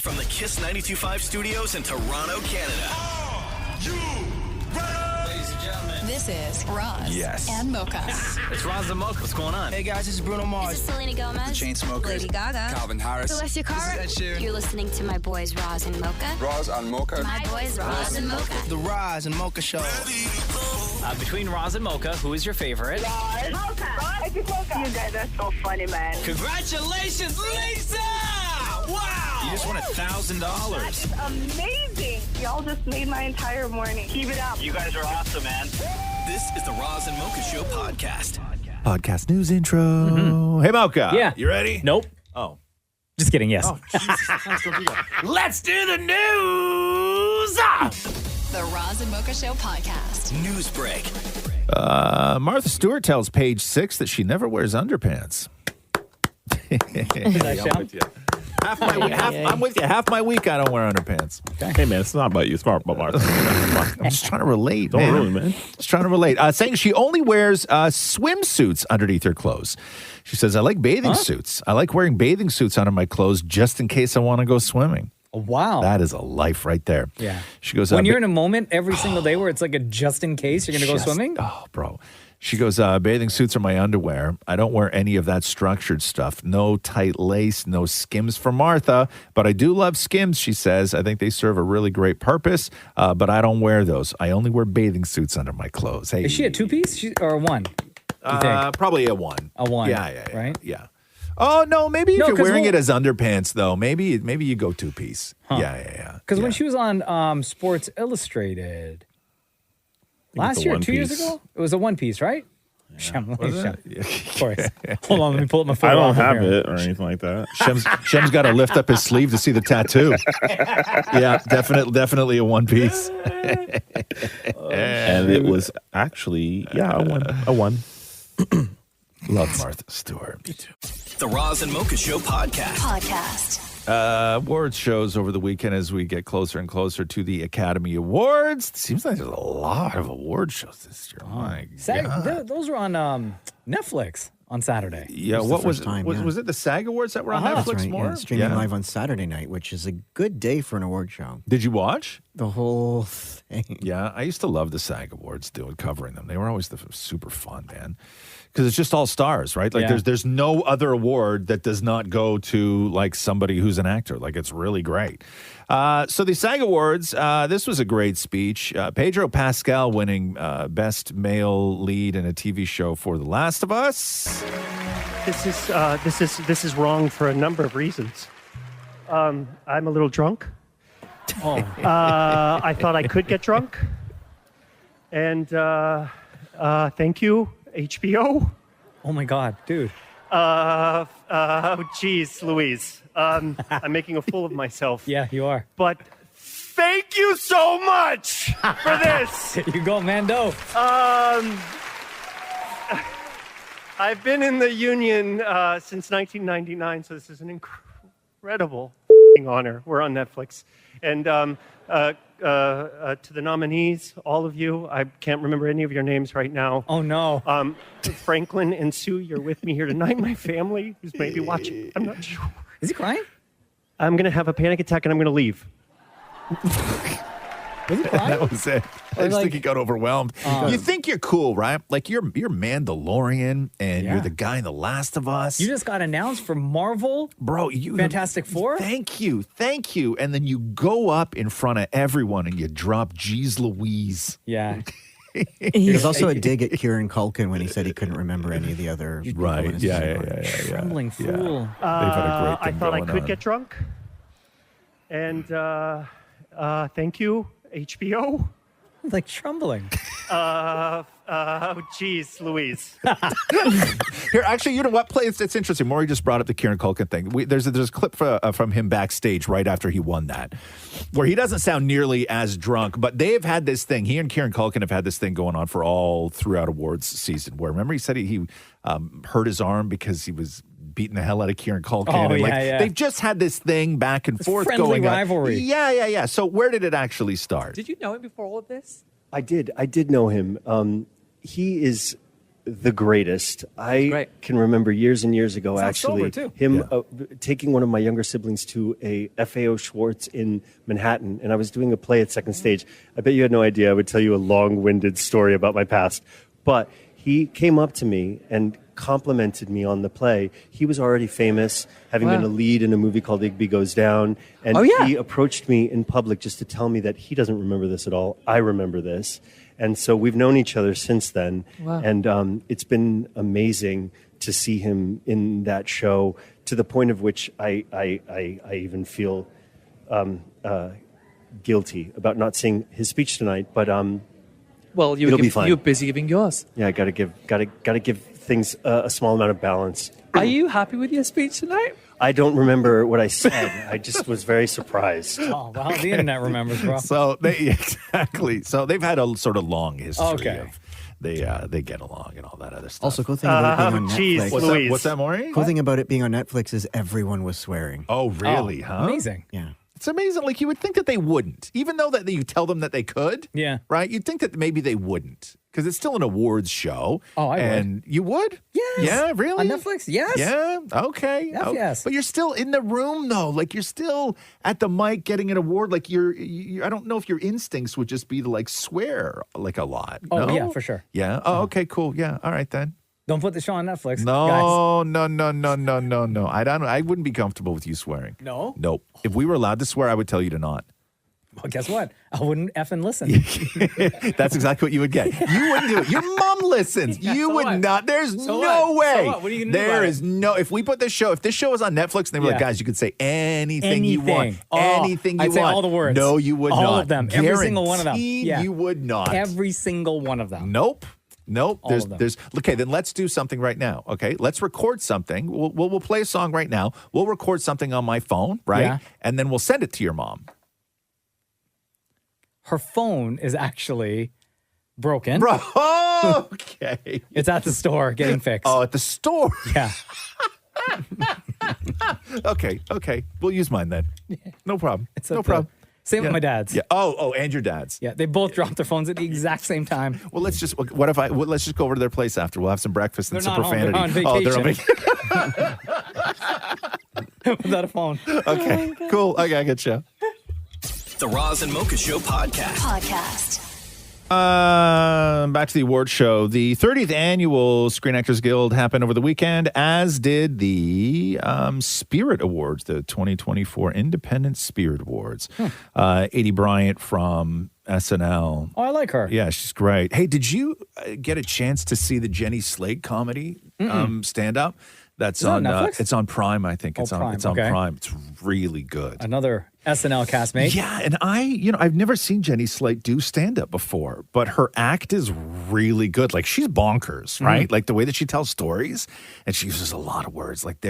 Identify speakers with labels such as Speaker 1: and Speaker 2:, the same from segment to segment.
Speaker 1: From the Kiss 92.5 studios in Toronto, Canada.
Speaker 2: Are you ready?
Speaker 3: Ladies and gentlemen.
Speaker 4: This is Roz and Mocha.
Speaker 3: It's Roz and Mocha. What's going on?
Speaker 5: Hey guys, this is Bruno Mars.
Speaker 6: This is Selena Gomez.
Speaker 5: The Chainsmokers.
Speaker 6: Lady Gaga.
Speaker 5: Calvin Harris.
Speaker 6: Celestia Cara.
Speaker 5: This is Ed Sheeran.
Speaker 6: You're listening to my boys Roz and Mocha.
Speaker 2: Roz and Mocha.
Speaker 6: My boys Roz and Mocha.
Speaker 5: The Roz and Mocha Show.
Speaker 3: Between Roz and Mocha, who is your favorite?
Speaker 7: Mocha. Roz. You guys are so funny, man.
Speaker 3: Congratulations, Lisa! Wow! You just won $1,000.
Speaker 7: That's amazing. Y'all just made my entire morning. Keep it up.
Speaker 1: You guys are awesome, man. This is the Roz and Mocha Show podcast.
Speaker 8: Podcast news intro. Hey, Mocha.
Speaker 9: Yeah.
Speaker 8: You ready?
Speaker 9: Nope.
Speaker 8: Oh.
Speaker 9: Just kidding, yes.
Speaker 8: Oh, Jesus. Let's do the news.
Speaker 4: The Roz and Mocha Show podcast.
Speaker 1: News break.
Speaker 8: Martha Stewart tells Page 6 that she never wears underpants. I'm with you. I'm with you. Half my week, I don't wear underpants.
Speaker 10: Hey, man, it's not about you. It's about Martha.
Speaker 8: I'm just trying to relate,
Speaker 10: Don't
Speaker 8: man.
Speaker 10: ruin, man.
Speaker 8: Just trying to relate. Saying she only wears swimsuits underneath her clothes. She says, I like bathing suits. I like wearing bathing suits under my clothes just in case I want to go swimming.
Speaker 9: Wow.
Speaker 8: That is a life right there.
Speaker 9: Yeah.
Speaker 8: She goes,
Speaker 9: when you're in a moment every single day where it's like a just in case you're going to go swimming?
Speaker 8: Oh, bro. She goes, bathing suits are my underwear. I don't wear any of that structured stuff. No tight lace, no Skims for Martha. But I do love Skims, she says. I think they serve a really great purpose, but I don't wear those. I only wear bathing suits under my clothes. Hey,
Speaker 9: Is she a two-piece or a one? You think?
Speaker 8: Probably a one.
Speaker 9: A one.
Speaker 8: Yeah.
Speaker 9: Right?
Speaker 8: Yeah. Oh, no, maybe if
Speaker 9: No,
Speaker 8: you're
Speaker 9: 'cause
Speaker 8: wearing
Speaker 9: we'll-
Speaker 8: it as underpants, though, maybe you go two-piece.
Speaker 9: Huh.
Speaker 8: Yeah.
Speaker 9: Because when she was on Sports Illustrated last year, 2 years ago, it was a one-piece, right? Of course. Hold on, let me pull up my photo.
Speaker 10: I don't
Speaker 9: album
Speaker 10: have
Speaker 9: here.
Speaker 10: it or anything like that.
Speaker 8: Shem's got to lift up his sleeve to see the tattoo. Yeah, definitely a one piece.
Speaker 10: And it was actually, a one.
Speaker 8: Love Martha Stewart. Me too.
Speaker 1: The Roz and Mocha Show podcast.
Speaker 8: Awards shows over the weekend as we get closer and closer to the Academy Awards. It seems like there's a lot of award shows this year. My God.
Speaker 9: Those were on Netflix on Saturday.
Speaker 8: Yeah,
Speaker 11: It was
Speaker 8: what
Speaker 11: the
Speaker 8: was
Speaker 11: first
Speaker 8: it?
Speaker 11: time,
Speaker 8: Was it the SAG Awards that were on
Speaker 11: That's
Speaker 8: Netflix
Speaker 11: right,
Speaker 8: more?
Speaker 11: yeah, streaming live on Saturday night, which is a good day for an award show.
Speaker 8: Did you watch?
Speaker 11: The whole thing.
Speaker 8: Yeah, I used to love the SAG Awards covering them. They were always super fun, man. Because it's just all stars, right? Like there's no other award that does not go to like somebody who's an actor. Like it's really great. So the SAG Awards, this was a great speech. Pedro Pascal winning Best Male Lead in a TV show for The Last of Us.
Speaker 12: This is wrong for a number of reasons. I'm a little drunk. I thought I could get drunk. And thank you, HBO.
Speaker 9: Oh my God, dude.
Speaker 12: Geez, Louise. I'm making a fool of myself.
Speaker 9: Yeah, you are.
Speaker 12: But thank you so much for this.
Speaker 9: You go, Mando.
Speaker 12: I've been in the union since 1999, so this is an incredible honor. We're on Netflix. And to the nominees, all of you, I can't remember any of your names right now.
Speaker 9: Oh, no.
Speaker 12: Franklin and Sue, you're with me here tonight. My family, who's maybe watching, I'm not sure.
Speaker 9: Is he crying?
Speaker 12: I'm going to have a panic attack and I'm going to leave.
Speaker 9: Was he crying?
Speaker 8: That was it. I just think he got overwhelmed. You think you're cool, right? Like you're Mandalorian and you're the guy in The Last of Us.
Speaker 9: You just got announced for Marvel,
Speaker 8: bro.
Speaker 9: Fantastic Four.
Speaker 8: Thank you, and then you go up in front of everyone and you drop "Geez Louise."
Speaker 9: Yeah.
Speaker 11: There's also a dig at Kieran Culkin when he said he couldn't remember any of the other.
Speaker 8: Right? Yeah.
Speaker 9: Trembling fool.
Speaker 8: They've had a great thing
Speaker 12: I thought I
Speaker 8: going
Speaker 12: could
Speaker 8: on.
Speaker 12: get drunk. And thank you, HBO.
Speaker 9: Like trembling.
Speaker 12: Geez, Louise.
Speaker 8: Here, actually, you know what? It's interesting. Maury just brought up the Kieran Culkin thing. There's a clip from him backstage right after he won that, where he doesn't sound nearly as drunk. But they've had this thing. He and Kieran Culkin have had this thing going on for all throughout awards season. Where remember he said he hurt his arm because he was beating the hell out of Kieran Culkin.
Speaker 9: Oh,
Speaker 8: and
Speaker 9: yeah.
Speaker 8: They've just had this thing back and forth
Speaker 9: friendly
Speaker 8: going
Speaker 9: rivalry.
Speaker 8: on. Yeah. So where did it actually start?
Speaker 13: Did you know him before all of this?
Speaker 12: I did know him. He is the greatest. I can remember years and years ago,
Speaker 9: Sounds
Speaker 12: actually,
Speaker 9: sober, too.
Speaker 12: him taking one of my younger siblings to a FAO Schwartz in Manhattan, and I was doing a play at Second Stage. I bet you had no idea. I would tell you a long-winded story about my past. But he came up to me and complimented me on the play. He was already famous, having been a lead in a movie called Igby Goes Down. And he approached me in public just to tell me that he doesn't remember this at all. I remember this. And so we've known each other since then.
Speaker 13: Wow.
Speaker 12: And it's been amazing to see him in that show, to the point of which I even feel guilty about not seeing his speech tonight. But
Speaker 13: well,
Speaker 12: it'll be fine.
Speaker 13: You're busy giving yours.
Speaker 12: Yeah, gotta give things a small amount of balance.
Speaker 13: Are you happy with your speech tonight?
Speaker 12: I don't remember what I said. I just was very surprised.
Speaker 9: Oh, well, the internet remembers, bro.
Speaker 8: So they've had a sort of long history of they get along and all that other stuff.
Speaker 11: Also, cool thing about it being on Netflix.
Speaker 8: What's that, Maury?
Speaker 11: Cool thing about it being on Netflix is everyone was swearing.
Speaker 8: Oh, really? Huh?
Speaker 9: Amazing.
Speaker 11: Yeah.
Speaker 8: It's amazing. Like, you would think that they wouldn't, even though that you tell them that they could.
Speaker 9: Yeah.
Speaker 8: Right? You'd think that maybe they wouldn't, because it's still an awards show.
Speaker 9: Oh, I would.
Speaker 8: And you would?
Speaker 9: Yes.
Speaker 8: Yeah, really?
Speaker 9: On Netflix? Yes.
Speaker 8: Yeah. Okay.
Speaker 9: Yes.
Speaker 8: But you're still in the room, though. Like, you're still at the mic getting an award. Like, I don't know if your instincts would just be to, like, swear, like, a lot.
Speaker 9: Oh,
Speaker 8: No?
Speaker 9: yeah, for sure.
Speaker 8: Yeah. Oh, okay, cool. Yeah. All right, then.
Speaker 9: Don't put the show on Netflix.
Speaker 8: No.
Speaker 9: guys.
Speaker 8: I wouldn't be comfortable with you swearing.
Speaker 9: No?
Speaker 8: Nope. If we were allowed to swear, I would tell you to not.
Speaker 9: Well, guess what? I wouldn't effing listen.
Speaker 8: That's exactly what you would get. You wouldn't do it. Your mom listens.
Speaker 9: Yeah,
Speaker 8: you
Speaker 9: so
Speaker 8: would
Speaker 9: what?
Speaker 8: not. There's
Speaker 9: So
Speaker 8: no
Speaker 9: what?
Speaker 8: way.
Speaker 9: So what? What are you gonna do
Speaker 8: There
Speaker 9: about
Speaker 8: is
Speaker 9: it?
Speaker 8: no. If we put if this show was on Netflix and they were like, guys, you could say anything you want.
Speaker 9: Oh,
Speaker 8: Anything you
Speaker 9: I'd say
Speaker 8: want.
Speaker 9: all the words.
Speaker 8: No, you would
Speaker 9: all
Speaker 8: not.
Speaker 9: All of them. Every single one of them.
Speaker 8: Guaranteed
Speaker 9: Yeah.
Speaker 8: You would not.
Speaker 9: Every single one of them.
Speaker 8: Nope.
Speaker 9: All of them.
Speaker 8: There's okay. Then let's do something right now. Okay, let's record something. We'll play a song right now. We'll record something on my phone, right?
Speaker 9: Yeah.
Speaker 8: And then we'll send it to your mom.
Speaker 9: Her phone is actually broken.
Speaker 8: Bro, okay.
Speaker 9: It's at the store getting fixed.
Speaker 8: Oh, at the store.
Speaker 9: Yeah.
Speaker 8: Okay. We'll use mine then. No problem. No
Speaker 9: at the-
Speaker 8: problem.
Speaker 9: Same with my dad's.
Speaker 8: Yeah. Oh, and your dad's.
Speaker 9: Yeah, they both dropped their phones at the exact same time.
Speaker 8: Well, let's just. Let's just go over to their place after. We'll have some breakfast and
Speaker 9: They're
Speaker 8: some
Speaker 9: not home.
Speaker 8: profanity.
Speaker 9: They're on
Speaker 8: vacation.
Speaker 9: Without a phone.
Speaker 8: Okay. Cool. Okay, good show.
Speaker 1: The Roz and Mocha Show podcast.
Speaker 8: Back to the award show. The 30th annual Screen Actors Guild happened over the weekend, as did the Spirit Awards, the 2024 Independent Spirit Awards. Adie Bryant from SNL.
Speaker 9: Oh, I like her.
Speaker 8: Yeah, she's great. Hey, did you get a chance to see the Jenny Slate comedy stand up? That's
Speaker 9: Is that
Speaker 8: on
Speaker 9: Netflix?
Speaker 8: it's on Prime, I think.
Speaker 9: Oh,
Speaker 8: It's on
Speaker 9: Prime,
Speaker 8: it's on
Speaker 9: okay.
Speaker 8: Prime. It's really good.
Speaker 9: Another SNL castmate.
Speaker 8: Yeah, and I've never seen Jenny Slate do stand-up before, but her act is really good. Like, she's bonkers, right? Like, the way that she tells stories, and she uses a lot of words. Like,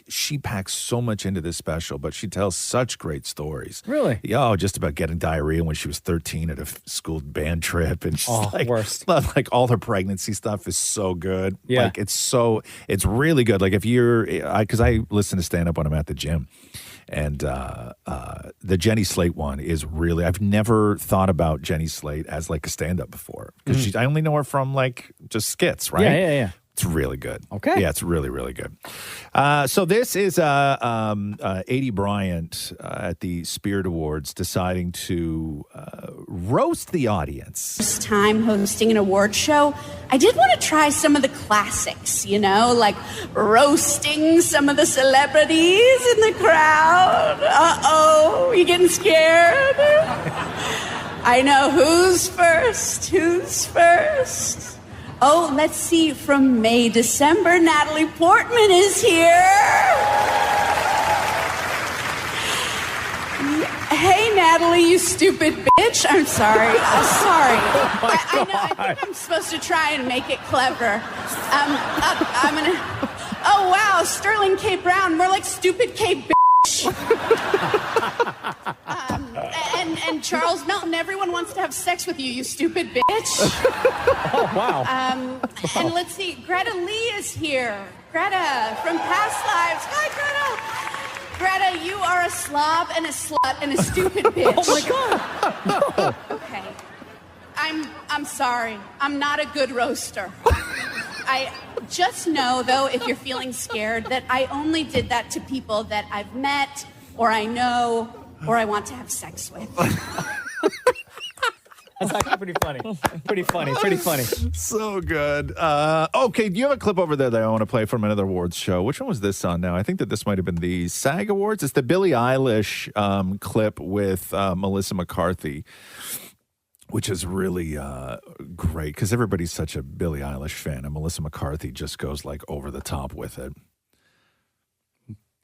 Speaker 8: she packs so much into this special, but she tells such great stories.
Speaker 9: Really?
Speaker 8: Yeah, just about getting diarrhea when she was 13 at a school band trip. And she's
Speaker 9: worst.
Speaker 8: Like, all her pregnancy stuff is so good.
Speaker 9: Yeah.
Speaker 8: Like, it's really good. Like, because I listen to stand-up when I'm at the gym. And the Jenny Slate one is really, I've never thought about Jenny Slate as like a stand-up before. Because I only know her from like just skits, right?
Speaker 9: Yeah.
Speaker 8: It's really good.
Speaker 9: Okay.
Speaker 8: Yeah, it's really, really good. So this is Adie Bryant at the Spirit Awards deciding to roast the audience.
Speaker 14: First time hosting an award show, I did want to try some of the classics, like roasting some of the celebrities in the crowd. Uh-oh, you getting scared? I know. Who's first? Oh, let's see, from May, December, Natalie Portman is here. Hey, Natalie, you stupid bitch. I'm sorry. I think I'm supposed to try and make it clever. I'm gonna... Oh, wow, Sterling K. Brown, more like stupid K. bitch. And Charles Melton, everyone wants to have sex with you, you stupid bitch.
Speaker 9: Oh, wow.
Speaker 14: And let's see, Greta Lee is here. Greta, from Past Lives. Hi, Greta. Greta, you are a slob and a slut and a stupid bitch.
Speaker 9: Oh, my God.
Speaker 14: Okay. I'm sorry. I'm not a good roaster. I just know, though, if you're feeling scared, that I only did that to people that I've met or I know or I want to have sex with.
Speaker 9: That's actually pretty funny. Pretty funny.
Speaker 8: So good. Okay, do you have a clip over there that I want to play from another awards show? Which one was this on now? I think that this might have been the SAG Awards. It's the Billie Eilish clip with Melissa McCarthy, which is really great because everybody's such a Billie Eilish fan, and Melissa McCarthy just goes like over the top with it.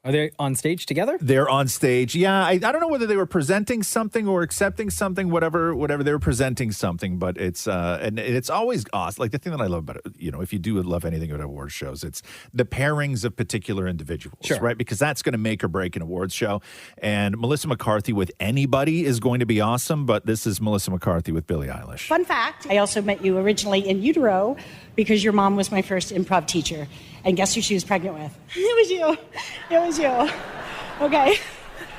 Speaker 9: Are they on stage together?
Speaker 8: They're on stage. Yeah, I don't know whether they were presenting something or accepting something, whatever they were presenting something, but it's and it's always awesome. Like the thing that I love about it, if you do love anything about award shows, it's the pairings of particular individuals, right? Because that's going to make or break an awards show. And Melissa McCarthy with anybody is going to be awesome, but this is Melissa McCarthy with Billie Eilish.
Speaker 15: Fun fact, I also met you originally in utero because your mom was my first improv teacher. And guess who she was pregnant with? It was you. It was you. Okay.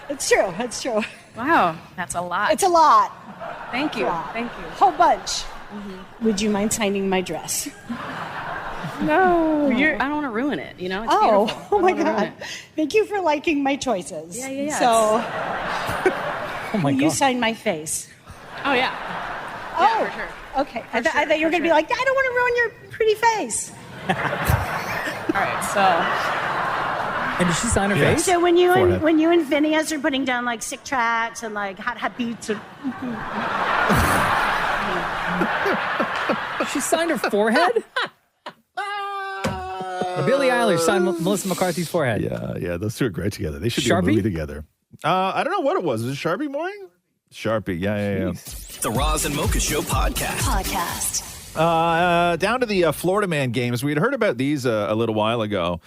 Speaker 15: It's true. It's true.
Speaker 16: Wow, that's a lot.
Speaker 15: It's a lot.
Speaker 16: Thank you. Thank you.
Speaker 15: Whole bunch. Mm-hmm. Would you mind signing my dress?
Speaker 16: No, I don't want to ruin it. It's beautiful.
Speaker 15: Oh my God. Thank you for liking my choices.
Speaker 16: Yeah.
Speaker 15: So,
Speaker 9: oh my God.
Speaker 15: You sign my face.
Speaker 16: Oh, yeah.
Speaker 15: Oh,
Speaker 16: for sure.
Speaker 15: Okay. I thought you were going to be like, I don't want to ruin your pretty face.
Speaker 16: All right, so.
Speaker 9: And did she sign her face?
Speaker 15: So when you and Phineas are putting down like sick tracks and like hot beats,
Speaker 9: She signed her forehead? Billie Eilish signed Melissa McCarthy's forehead.
Speaker 8: Yeah, those two are great together. They should do a
Speaker 9: Sharpie?
Speaker 8: movie together. I don't know what it was. Was it Sharpie Mooring? Sharpie, yeah.
Speaker 1: The Roz and Mocha Show podcast.
Speaker 8: Down to the Florida Man games. We had heard about these a little while ago,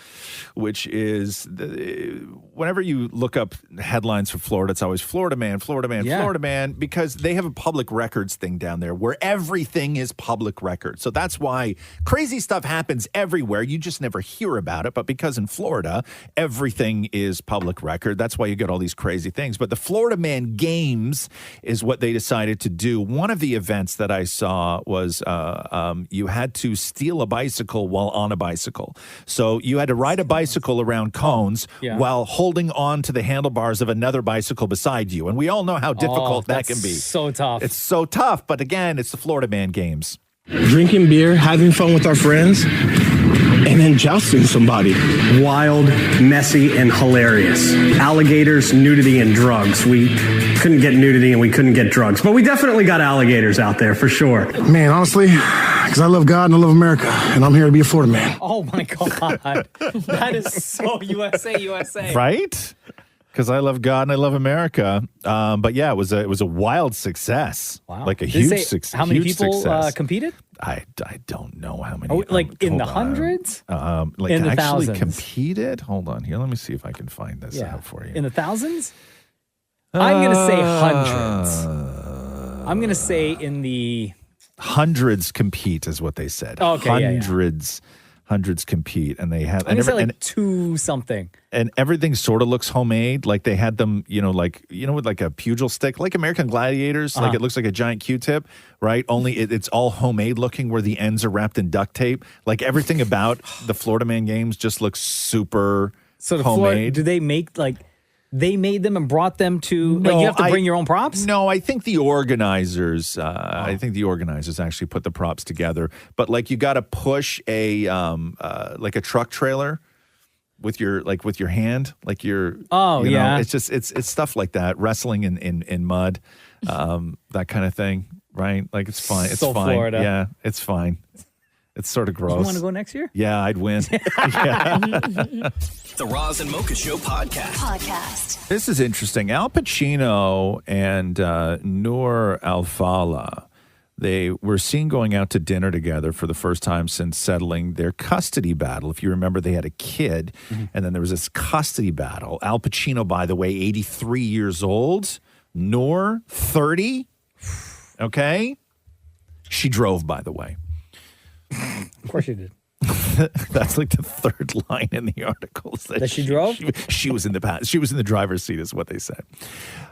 Speaker 8: which is whenever you look up headlines for Florida, it's always Florida Man, Florida Man, because they have a public records thing down there where everything is public record. So that's why crazy stuff happens everywhere. You just never hear about it. But because in Florida, everything is public record, that's why you get all these crazy things. But the Florida Man games is what they decided to do. One of the events that I saw was you had to steal a bicycle while on a bicycle. So you had to ride a bicycle around cones while holding on to the handlebars of another bicycle beside you. And we all know how difficult that can be.
Speaker 9: So tough.
Speaker 8: It's so tough. But again, it's the Florida Man games.
Speaker 17: Drinking beer, having fun with our friends, and then jousting somebody. Wild, messy, and hilarious. Alligators, nudity, and drugs. We couldn't get nudity and we couldn't get drugs, but we definitely got alligators out there for sure.
Speaker 18: Man, honestly, because I love God and I love America, and I'm here to be a Florida man.
Speaker 9: Oh my God. That is so USA.
Speaker 8: Right? Because I love God and I love America. But yeah, it was a wild success.
Speaker 9: Wow.
Speaker 8: Like a huge success.
Speaker 9: How many people competed?
Speaker 8: I don't know how many.
Speaker 9: Like in the hundreds?
Speaker 8: Like
Speaker 9: in the
Speaker 8: actually
Speaker 9: thousands?
Speaker 8: Competed? Hold on here. Let me see if I can find this out for you.
Speaker 9: In the thousands? I'm going to say hundreds. I'm going to say in the...
Speaker 8: Hundreds compete is what they said.
Speaker 9: Okay,
Speaker 8: Hundreds compete, and they have.
Speaker 9: I'm gonna say like two something.
Speaker 8: And everything sort of looks homemade. Like they had them, with like a pugil stick, like American Gladiators. Like it looks like a giant Q-tip, right? Only it's all homemade looking, where the ends are wrapped in duct tape. Like everything about the Florida Man games just looks super homemade.
Speaker 9: Do they make like? They made them and brought them to. No, like you have to bring your own props.
Speaker 8: No, I think the organizers. I think the organizers actually put the props together. But like you got to push a like a truck trailer with your hand, like your.
Speaker 9: Oh yeah.
Speaker 8: It's just it's stuff like that. Wrestling in mud, that kind of thing, right? Like it's fine. It's
Speaker 9: so
Speaker 8: fine.
Speaker 9: Florida.
Speaker 8: Yeah, it's fine. It's sort of gross.
Speaker 9: You want to go next year?
Speaker 8: Yeah, I'd win.
Speaker 1: The Roz and Mocha Show podcast.
Speaker 8: This is interesting. Al Pacino and Noor Al-Fala, they were seen going out to dinner together for the first time since settling their custody battle. If you remember, they had a kid, and then there was this custody battle. Al Pacino, by the way, 83 years old. Noor, 30. Okay? She drove, by the way.
Speaker 9: Of course you did.
Speaker 8: That's like the third line in the article.
Speaker 9: That she drove?
Speaker 8: She was in the past. She was in the driver's seat, is what they said.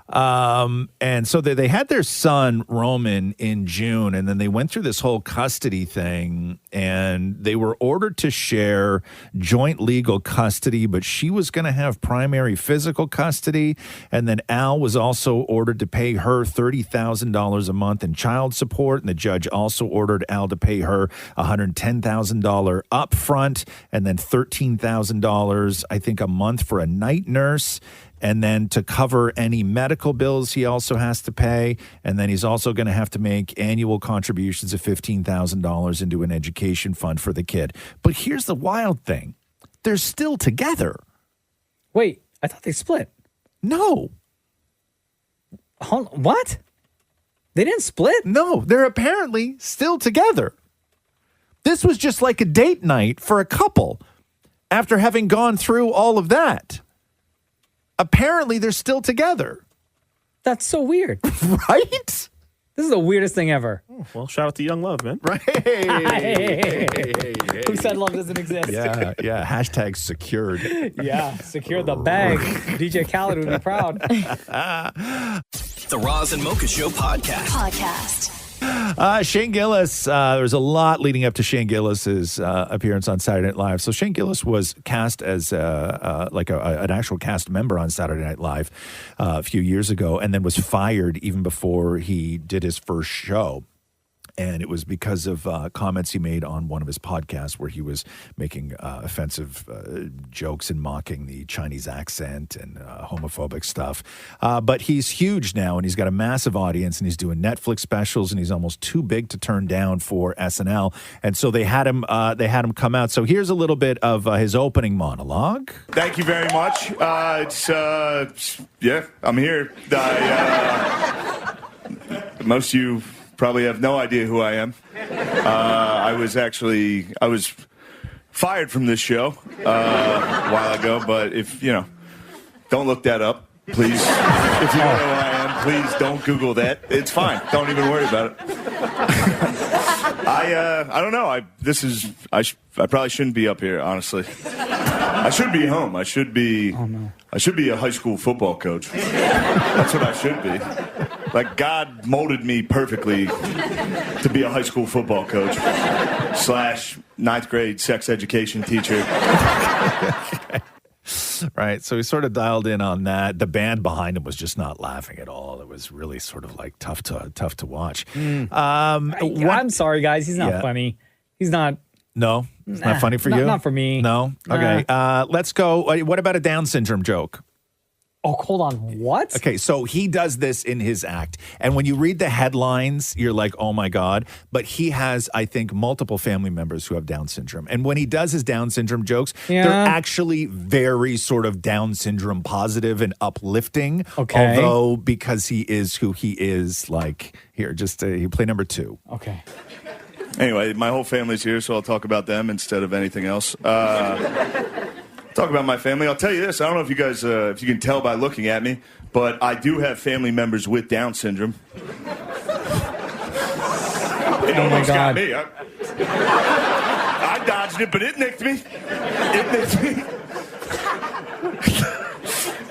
Speaker 8: And so they had their son, Roman, in June, and then they went through this whole custody thing, and they were ordered to share joint legal custody, but she was going to have primary physical custody, and then Al was also ordered to pay her $30,000 a month in child support, and the judge also ordered Al to pay her $110,000 upfront, and then $13,000, I think, a month for a night nurse. And then to cover any medical bills he also has to pay. And then he's also going to have to make annual contributions of $15,000 into an education fund for the kid. But here's the wild thing. They're still together.
Speaker 9: Wait, I thought they split.
Speaker 8: No.
Speaker 9: What? They didn't split?
Speaker 8: No, they're apparently still together. This was just like a date night for a couple after having gone through all of that. Apparently, they're still together.
Speaker 9: That's so weird.
Speaker 8: Right?
Speaker 9: This is the weirdest thing ever.
Speaker 10: Oh, well, shout out to Young Love, man.
Speaker 8: Right.
Speaker 9: Who said love doesn't exist?
Speaker 8: Yeah. Hashtag secured.
Speaker 9: Yeah, secure the bag. DJ Khaled would be proud.
Speaker 1: The Roz and Mocha Show podcast.
Speaker 8: Shane Gillis, there was a lot leading up to Shane Gillis's appearance on Saturday Night Live. So Shane Gillis was cast as an actual cast member on Saturday Night Live a few years ago, and then was fired even before he did his first show. And it was because of comments he made on one of his podcasts where he was making offensive jokes and mocking the Chinese accent and homophobic stuff. But he's huge now, and he's got a massive audience, and he's doing Netflix specials, and he's almost too big to turn down for SNL. And so they had him come out. So here's a little bit of his opening monologue.
Speaker 19: Thank you very much. I'm here. Most of you probably have no idea who I am. I was fired from this show a while ago, but don't look that up, please. If you don't know who I am, please don't Google that. It's fine. Don't even worry about it. I don't know. I probably shouldn't be up here, honestly. I should be home. I should be a high school football coach. That's what I should be. Like, God molded me perfectly to be a high school football coach / 9th grade sex education teacher.
Speaker 8: Right. So he sort of dialed in on that. The band behind him was just not laughing at all. It was really sort of like tough to watch.
Speaker 9: I'm sorry, guys. He's not funny. He's not.
Speaker 8: No? It's not funny for you?
Speaker 9: Not for me.
Speaker 8: No? Okay. Let's go. What about a Down syndrome joke?
Speaker 9: Oh, hold on. What?
Speaker 8: Okay, so he does this in his act. And when you read the headlines, you're like, oh my God. But he has, I think, multiple family members who have Down syndrome. And when he does his Down syndrome jokes, they're actually very sort of Down syndrome positive and uplifting.
Speaker 9: Okay.
Speaker 8: Although, because he is who he is, like, here, just you play number 2.
Speaker 9: Okay.
Speaker 19: Anyway, my whole family's here, so I'll talk about them instead of anything else. Talk about my family. I'll tell you this. I don't know if you guys, if you can tell by looking at me, but I do have family members with Down syndrome. It almost got me. I dodged it, but it nicked me.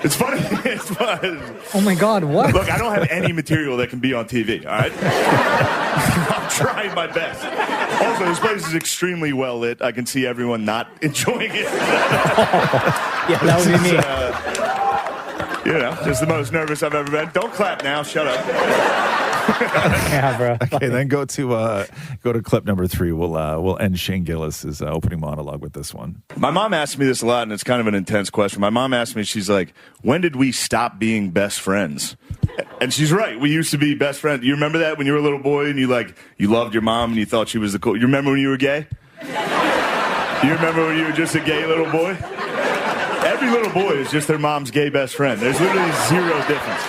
Speaker 19: It's funny. It's fun.
Speaker 9: Oh my God, what?
Speaker 19: Look, I don't have any material that can be on TV, all right? I'm trying my best. Also, this place is extremely well lit. I can see everyone not enjoying it.
Speaker 9: Yeah, that would be me.
Speaker 19: Just the most nervous I've ever been. Don't clap now. Shut up.
Speaker 9: Yeah, bro.
Speaker 8: Okay, then go to clip number 3. We'll end Shane Gillis's opening monologue with this one.
Speaker 19: My mom asked me this a lot, and it's kind of an intense question. My mom asked me, she's like, when did we stop being best friends? And she's right. We used to be best friends. You remember that when you were a little boy and you loved your mom and you thought she was the cool? You remember when you were gay? You remember when you were just a gay little boy? Every little boy is just their mom's gay best friend. There's literally zero difference.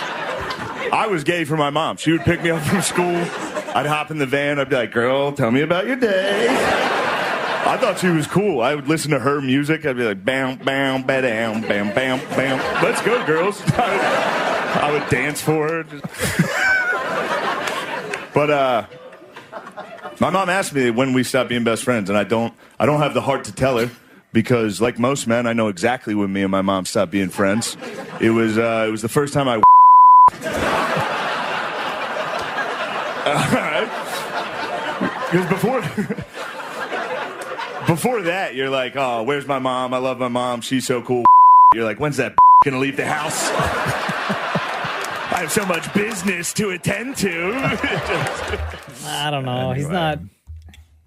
Speaker 19: I was gay for my mom. She would pick me up from school. I'd hop in the van. I'd be like, girl, tell me about your day. I thought she was cool. I would listen to her music. I'd be like, bam, bam, ba-dam, bam, bam, bam. Let's go, girls. I would dance for her. But My mom asked me when we stopped being best friends, and I don't have the heart to tell her because, like most men, I know exactly when me and my mom stopped being friends. It was the first time I. All right. Because before that, you're like, oh, where's my mom? I love my mom. She's so cool. You're like, when's that gonna leave the house? I have so much business to attend to.
Speaker 9: I don't know.
Speaker 8: Anyway.
Speaker 9: He's not.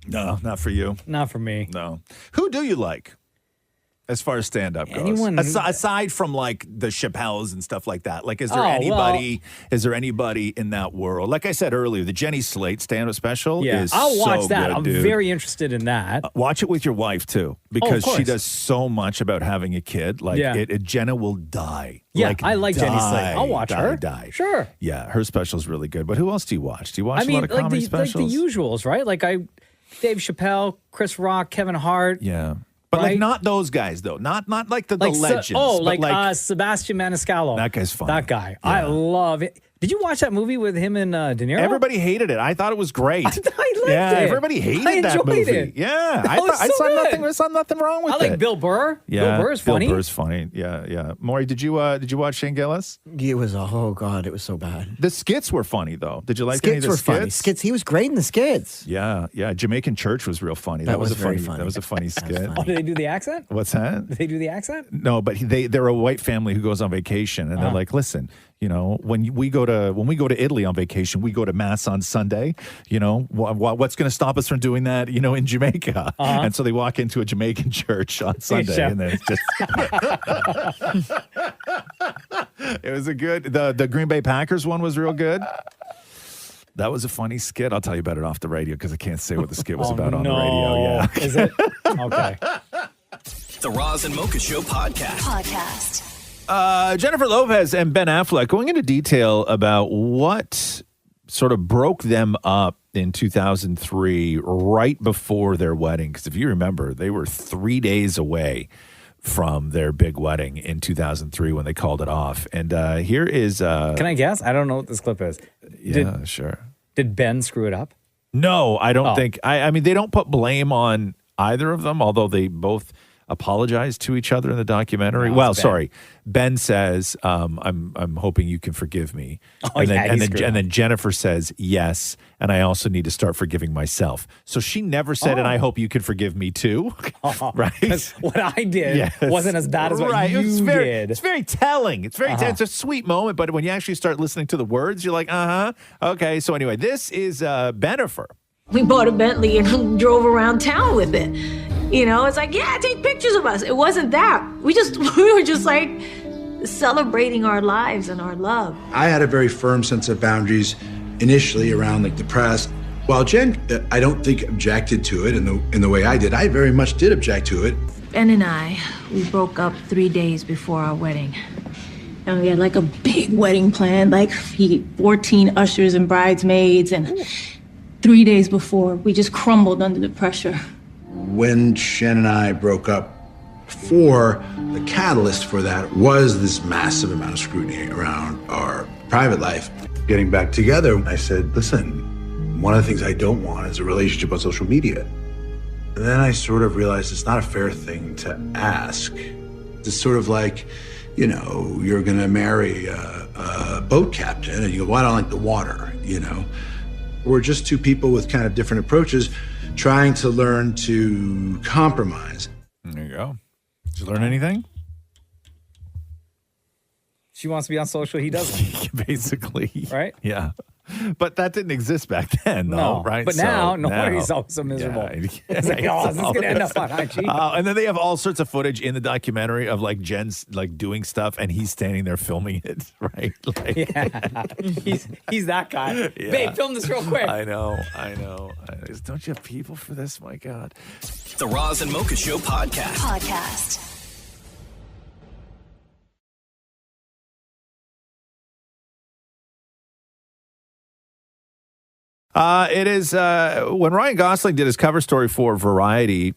Speaker 8: No, not for you.
Speaker 9: Not for me.
Speaker 8: No. Who do you like as far as stand-up goes?
Speaker 9: Anyone-
Speaker 8: Aside from like the Chappelles and stuff like that. Like, is there anybody in that world? Like I said earlier, the Jenny Slate stand-up special is
Speaker 9: I'll watch
Speaker 8: so
Speaker 9: that.
Speaker 8: good,
Speaker 9: I'm
Speaker 8: dude.
Speaker 9: very interested in that.
Speaker 8: Watch it with your wife too, because
Speaker 9: of
Speaker 8: she
Speaker 9: course.
Speaker 8: does so much about having a kid. Like
Speaker 9: Yeah.
Speaker 8: Jenna will die.
Speaker 9: Yeah, I like Jenny Slate. I'll watch her.
Speaker 8: Die.
Speaker 9: Sure.
Speaker 8: Yeah, her special's really good. But who else do you watch? Do you watch
Speaker 9: I
Speaker 8: a
Speaker 9: mean,
Speaker 8: lot of
Speaker 9: like
Speaker 8: comedy
Speaker 9: the
Speaker 8: specials?
Speaker 9: usuals, right? Like Dave Chappelle, Chris Rock, Kevin Hart.
Speaker 8: Yeah. But
Speaker 9: right?
Speaker 8: like not those guys though. Not like the legends.
Speaker 9: Like,
Speaker 8: but
Speaker 9: Sebastian Maniscalco.
Speaker 8: that guy's funny.
Speaker 9: That guy. I love it. Did you watch that movie with him and De Niro?
Speaker 8: Everybody hated it. I thought it was great.
Speaker 9: I liked
Speaker 8: yeah,
Speaker 9: it.
Speaker 8: everybody
Speaker 9: I
Speaker 8: hated that
Speaker 9: enjoyed
Speaker 8: movie.
Speaker 9: it.
Speaker 8: Yeah,
Speaker 9: That was so good.
Speaker 8: I saw nothing wrong with
Speaker 9: I like
Speaker 8: it.
Speaker 9: Bill Burr.
Speaker 8: Yeah,
Speaker 9: Bill Burr's funny.
Speaker 8: Bill Burr's funny. Yeah. Maury, did you watch Shane Gillis?
Speaker 11: It was oh god, it was so bad.
Speaker 8: The skits were funny though. Did you like
Speaker 11: skits
Speaker 8: any of the
Speaker 11: were
Speaker 8: skits?
Speaker 11: funny. Skits. He was great in the skits.
Speaker 8: Yeah. Jamaican Church was real funny.
Speaker 11: That was
Speaker 8: a
Speaker 11: very
Speaker 8: funny.
Speaker 11: funny.
Speaker 8: That was a funny skit.
Speaker 9: Oh, did they do the accent?
Speaker 8: What's that?
Speaker 9: Did they do the accent?
Speaker 8: No, but they're a white family who goes on vacation, and they're like, listen, when we go to Italy on vacation, we go to mass on Sunday. What's going to stop us from doing that? In Jamaica, and so they walk into a Jamaican church on Sunday, and then it's just. It was a good. The Green Bay Packers one was real good. That was a funny skit. I'll tell you about it off the radio because I can't say what the skit was about on the radio. Yeah,
Speaker 9: is it? Okay.
Speaker 1: The Roz and Mocha Show podcast.
Speaker 8: Jennifer Lopez and Ben Affleck going into detail about what sort of broke them up in 2003 right before their wedding. Because if you remember, they were 3 days away from their big wedding in 2003 when they called it off. And here is...
Speaker 9: Can I guess? I don't know what this clip is.
Speaker 8: Yeah, sure.
Speaker 9: Did Ben screw it up?
Speaker 8: No, I don't think... I mean, they don't put blame on either of them, although they both... apologized to each other in the documentary.
Speaker 9: No,
Speaker 8: sorry. Ben says, I'm hoping you can forgive me.
Speaker 9: Oh,
Speaker 8: and
Speaker 9: yeah,
Speaker 8: then, and then Jennifer says, yes, and I also need to start forgiving myself. So she never said, and I hope you can forgive me too. Right?
Speaker 9: What I did wasn't as bad as what you did.
Speaker 8: It's very telling. It's very it's a sweet moment, but when you actually start listening to the words, you're like, okay. So anyway, this is Bennifer.
Speaker 20: We bought a Bentley and drove around town with it. It's like, yeah, take pictures of us. It wasn't that. We were just like celebrating our lives and our love.
Speaker 21: I had a very firm sense of boundaries initially around like the press. While Jen, I don't think objected to it in the way I did. I very much did object to it.
Speaker 20: Ben and I, we broke up 3 days before our wedding. And we had like a big wedding plan, like 14 ushers and bridesmaids. And 3 days before, we just crumbled under the pressure.
Speaker 21: When Shen and I broke up, the catalyst for that was this massive amount of scrutiny around our private life. Getting back together, I said, listen, one of the things I don't want is a relationship on social media. And then I sort of realized it's not a fair thing to ask. It's sort of like, you're going to marry a boat captain, and you go, well, I don't like the water, We're just two people with kind of different approaches trying to learn to compromise.
Speaker 8: There you go. Did you learn anything?
Speaker 9: She wants to be on social. He doesn't.
Speaker 8: Basically.
Speaker 9: Right?
Speaker 8: Yeah. But that didn't exist back then, though,
Speaker 9: No.
Speaker 8: right?
Speaker 9: But now, he's always so miserable. It's like, oh, this is going to end up on IG.
Speaker 8: And then they have all sorts of footage in the documentary of like Jen's like doing stuff and he's standing there filming it, right?
Speaker 9: He's that guy.
Speaker 8: Yeah.
Speaker 9: Babe, film this real quick.
Speaker 8: I know. Don't you have people for this? My God.
Speaker 1: The Roz and Mocha Show
Speaker 4: Podcast.
Speaker 8: It is when Ryan Gosling did his cover story for Variety,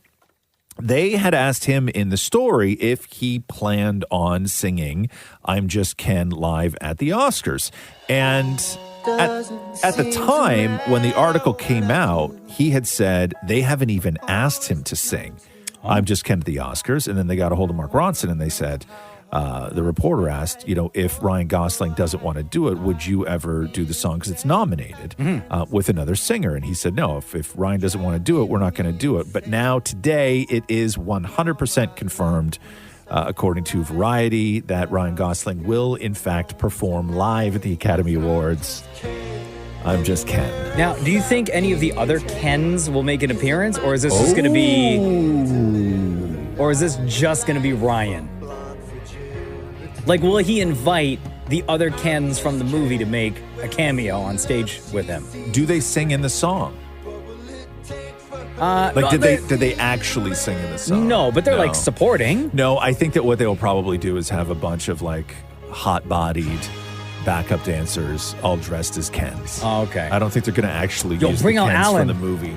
Speaker 8: they had asked him in the story if he planned on singing I'm Just Ken live at the Oscars. And At the time when the article came out, he had said they haven't even asked him to sing I'm Just Ken at the Oscars. And then they got a hold of Mark Ronson and they said, the reporter asked, if Ryan Gosling doesn't want to do it, would you ever do the song? Because it's nominated with another singer. And he said, no, if Ryan doesn't want to do it, we're not going to do it. But now today it is 100% confirmed, according to Variety, that Ryan Gosling will in fact perform live at the Academy Awards. I'm Just Ken.
Speaker 9: Now, do you think any of the other Kens will make an appearance, or is this just going to be, or is this just going to be Ryan? Like, will he invite the other Kens from the movie to make a cameo on stage with him?
Speaker 8: Do they sing in the song? Did they actually sing in the song?
Speaker 9: No, but they're like supporting.
Speaker 8: No, I think that what they will probably do is have a bunch of like hot-bodied backup dancers all dressed as Kens.
Speaker 9: Oh, okay.
Speaker 8: I don't think they're going to actually use
Speaker 9: bring
Speaker 8: the
Speaker 9: out
Speaker 8: Kens
Speaker 9: Alan.
Speaker 8: from the movie.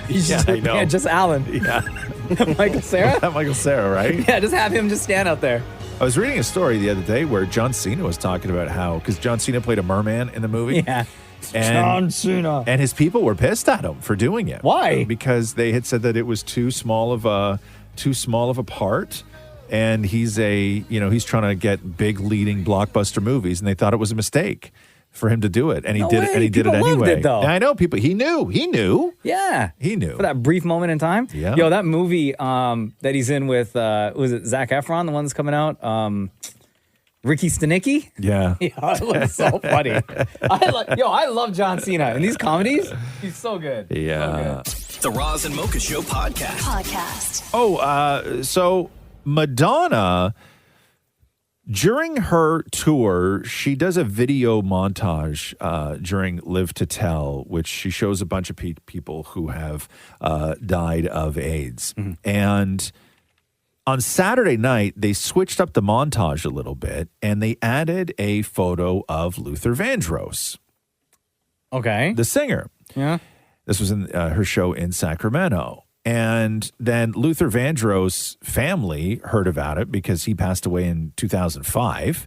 Speaker 9: I know. Yeah, just Alan.
Speaker 8: Yeah.
Speaker 9: Michael Cera?
Speaker 8: Michael Cera, right?
Speaker 9: Yeah, just have him just stand out there.
Speaker 8: I was reading a story the other day where John Cena was talking about how, because John Cena played a merman in the movie.
Speaker 9: Yeah.
Speaker 8: And,
Speaker 9: John Cena.
Speaker 8: And his people were pissed at him for doing it.
Speaker 9: Why?
Speaker 8: Because they had said that it was too small of a part. And he's trying to get big leading blockbuster movies, and they thought it was a mistake for him to do it. And he did it, and he did it
Speaker 9: People loved
Speaker 8: anyway.
Speaker 9: it, though.
Speaker 8: I know people. He knew.
Speaker 9: Yeah.
Speaker 8: He knew.
Speaker 9: For that brief moment in time.
Speaker 8: Yeah.
Speaker 9: Yo, that movie that he's in with, was it Zac Efron, the one that's coming out? Ricky Stenicki?
Speaker 8: Yeah.
Speaker 9: Yeah, it looks so funny. I love John Cena. In these comedies, he's so good.
Speaker 8: Yeah.
Speaker 1: The Roz and Mocha Show podcast.
Speaker 8: So Madonna, during her tour, she does a video montage during Live to Tell, which she shows a bunch of people who have died of AIDS. Mm-hmm. And on Saturday night, they switched up the montage a little bit, and they added a photo of Luther Vandross.
Speaker 9: Okay.
Speaker 8: The singer.
Speaker 9: Yeah.
Speaker 8: This was in her show in Sacramento. And then Luther Vandross' family heard about it because he passed away in 2005.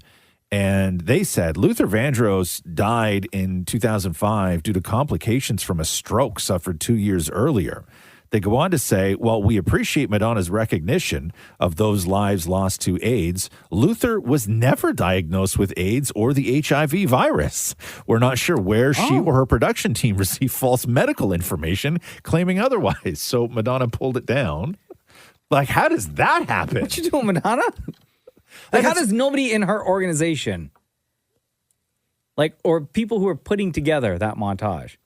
Speaker 8: And they said Luther Vandross died in 2005 due to complications from a stroke suffered 2 years earlier. They go on to say, while we appreciate Madonna's recognition of those lives lost to AIDS, Luther was never diagnosed with AIDS or the HIV virus. We're not sure where she or her production team received false medical information claiming otherwise. So Madonna pulled it down. Like, how does that happen?
Speaker 9: What you doing, Madonna? Like, how does nobody in her organization, or people who are putting together that montage,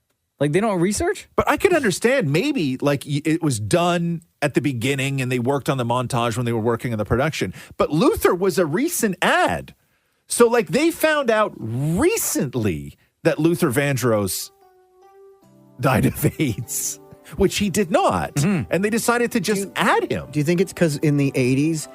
Speaker 9: they don't research?
Speaker 8: But I could understand maybe it was done at the beginning and they worked on the montage when they were working on the production. But Luther was a recent ad. So they found out recently that Luther Vandross died of AIDS, which he did not. Mm-hmm. And they decided to just add him.
Speaker 11: Do you think it's because in the 80s,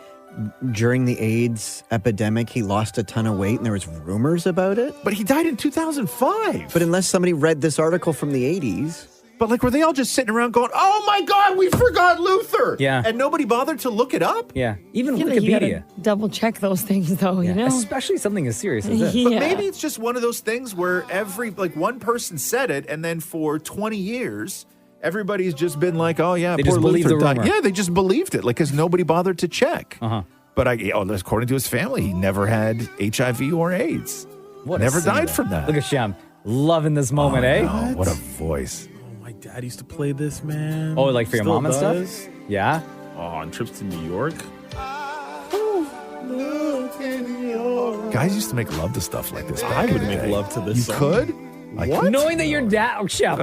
Speaker 11: during the AIDS epidemic, he lost a ton of weight and there was rumors about it?
Speaker 8: But he died in 2005.
Speaker 11: But unless somebody read this article from the 80s.
Speaker 8: But were they all just sitting around going, oh my God, we forgot Luther.
Speaker 9: Yeah.
Speaker 8: And nobody bothered to look it up?
Speaker 9: Yeah. Even
Speaker 2: You
Speaker 9: Wikipedia.
Speaker 2: gotta double check those things though, you know?
Speaker 9: Especially something as serious as this.
Speaker 2: Yeah.
Speaker 8: But maybe it's just one of those things where every, one person said it and then for 20 years, everybody's just been like, oh yeah,
Speaker 9: They
Speaker 8: poor
Speaker 9: just believed
Speaker 8: Luther
Speaker 9: the
Speaker 8: died.
Speaker 9: rumor.
Speaker 8: Yeah, they just believed it because nobody bothered to check.
Speaker 9: Uh-huh.
Speaker 8: But according to his family, he never had HIV or AIDS. Never died from that.
Speaker 9: Look at Shem. Loving this moment, eh?
Speaker 8: No, what a voice.
Speaker 10: My dad used to play this, man.
Speaker 9: Oh, for your
Speaker 10: Still
Speaker 9: mom and
Speaker 10: does.
Speaker 9: stuff? Yeah.
Speaker 10: Oh, on trips to New York.
Speaker 8: Guys used to make love to stuff like this.
Speaker 10: I would make love to this
Speaker 8: You
Speaker 10: song.
Speaker 8: could?
Speaker 10: What?
Speaker 9: Knowing that your dad... Oh, Shem.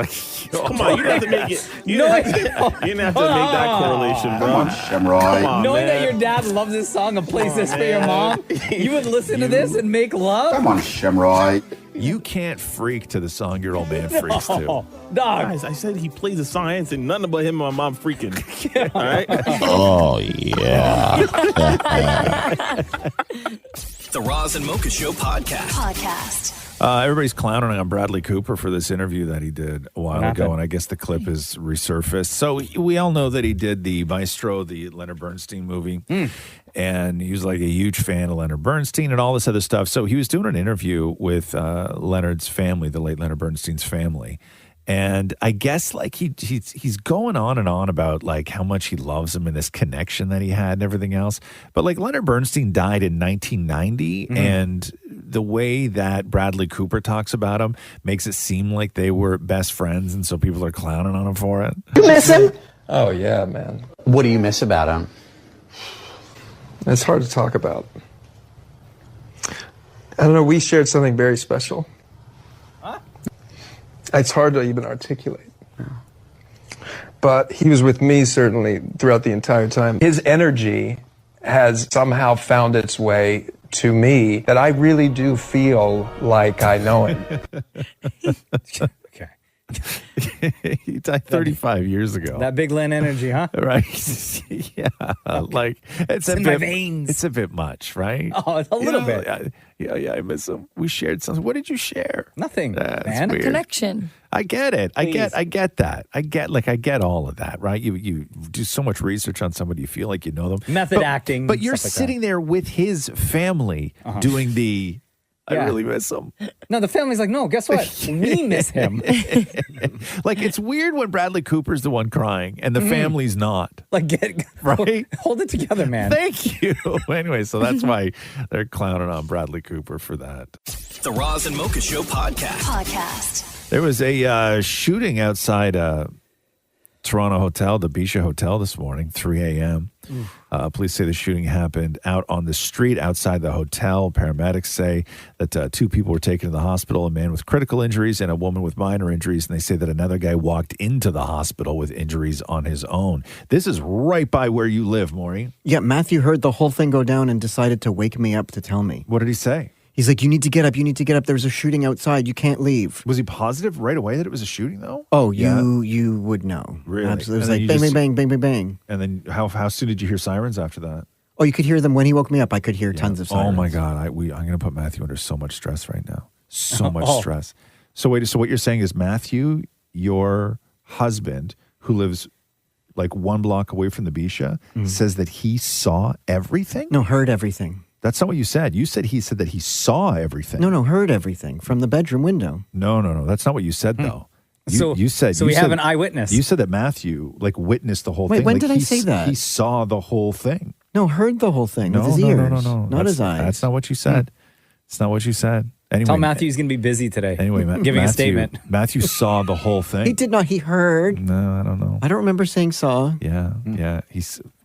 Speaker 10: Come on, you didn't have to make it. You didn't have to make that correlation, bro.
Speaker 22: Come on, Shamroy.
Speaker 10: Come on,
Speaker 9: Knowing
Speaker 10: man.
Speaker 9: that your dad loves this song and plays this for your mom, you would listen to this and make love?
Speaker 22: Come on, Shamroy.
Speaker 8: You can't freak to the song your old man freaks to.
Speaker 9: Dog.
Speaker 10: Guys, I said he plays the song. I ain't saying nothing about him and my mom freaking. All right?
Speaker 22: Oh, yeah.
Speaker 1: The Roz and Mocha Show podcast.
Speaker 8: Everybody's clowning on Bradley Cooper for this interview that he did a while ago, and I guess the clip is resurfaced. So we all know that he did the Maestro, the Leonard Bernstein movie, and he was like a huge fan of Leonard Bernstein and all this other stuff. So he was doing an interview with Leonard's family, the late Leonard Bernstein's family. And I guess like he's going on and on about like how much he loves him and this connection that he had and everything else. But like Leonard Bernstein died in 1990, and the way that Bradley Cooper talks about him makes it seem like they were best friends, and so people are clowning on him for it.
Speaker 5: You miss him? Oh yeah, man. What do you miss about him?
Speaker 13: It's hard to talk about. I don't know, we shared something very special. It's hard to even articulate. But he was with me certainly throughout the entire time. His energy has somehow found its way to me that I really do feel like I know him.
Speaker 8: He died 35 years ago.
Speaker 9: That big Len energy, huh?
Speaker 8: Right. Yeah. Like it's
Speaker 9: in
Speaker 8: a
Speaker 9: my
Speaker 8: bit,
Speaker 9: veins.
Speaker 8: It's a bit much, right?
Speaker 9: Oh, a little bit.
Speaker 8: Yeah, I miss him. We shared something. What did you share?
Speaker 9: Nothing,
Speaker 8: That's
Speaker 9: man.
Speaker 8: weird.
Speaker 2: Connection.
Speaker 8: I get it. I get that. I get all of that, right? You do so much research on somebody, you feel like you know them.
Speaker 9: Method acting.
Speaker 8: But you're
Speaker 9: stuff like
Speaker 8: sitting there with his family doing the I really miss him.
Speaker 9: No, the family's like, no, guess what? We miss him.
Speaker 8: Like, it's weird when Bradley Cooper's the one crying and the family's not.
Speaker 9: Like,
Speaker 8: right?
Speaker 9: Hold it together, man.
Speaker 8: Thank you. Anyway, so that's why they're clowning on Bradley Cooper for that.
Speaker 1: The Roz and Mocha Show podcast.
Speaker 8: There was a shooting outside Toronto hotel, the Bisha Hotel this morning, 3 a.m. Police say the shooting happened out on the street outside the hotel. Paramedics say that 2 people were taken to the hospital, a man with critical injuries and a woman with minor injuries. And they say that another guy walked into the hospital with injuries on his own. This is right by where you live, Maury.
Speaker 11: Yeah, Matthew heard the whole thing go down and decided to wake me up to tell me.
Speaker 8: What did he say?
Speaker 11: He's like, you need to get up. You need to get up. There's a shooting outside. You can't leave.
Speaker 8: Was he positive right away that it was a shooting, though?
Speaker 11: Oh, you would know.
Speaker 8: Really?
Speaker 11: Absolutely. It was like bang, bang, bang, bang, bang, bang.
Speaker 8: And then how soon did you hear sirens after that?
Speaker 11: Oh, you could hear them when he woke me up. I could hear tons of sirens.
Speaker 8: Oh, my God. I'm going to put Matthew under so much stress right now. So much stress. So wait, so what you're saying is Matthew, your husband, who lives like 1 block away from the Bisha, says that he saw everything?
Speaker 11: No, heard everything.
Speaker 8: That's not what you said. You said he said that he saw everything.
Speaker 11: No, heard everything from the bedroom window.
Speaker 8: No. That's not what you said, though. You said
Speaker 9: we have an eyewitness.
Speaker 8: You said that Matthew witnessed the whole thing.
Speaker 11: Wait, when
Speaker 8: like
Speaker 11: did I say that?
Speaker 8: He saw the whole thing.
Speaker 11: No, heard the whole thing with his ears.
Speaker 8: No.
Speaker 11: Not his eyes.
Speaker 8: That's not what you said. It's not what you said. Anyway,
Speaker 9: tell Matthew he's going to be busy today.
Speaker 8: Anyway,
Speaker 9: giving a statement.
Speaker 8: Matthew saw the whole thing.
Speaker 11: He did not. He heard.
Speaker 8: No, I don't know.
Speaker 11: I don't remember saying saw.
Speaker 8: Yeah.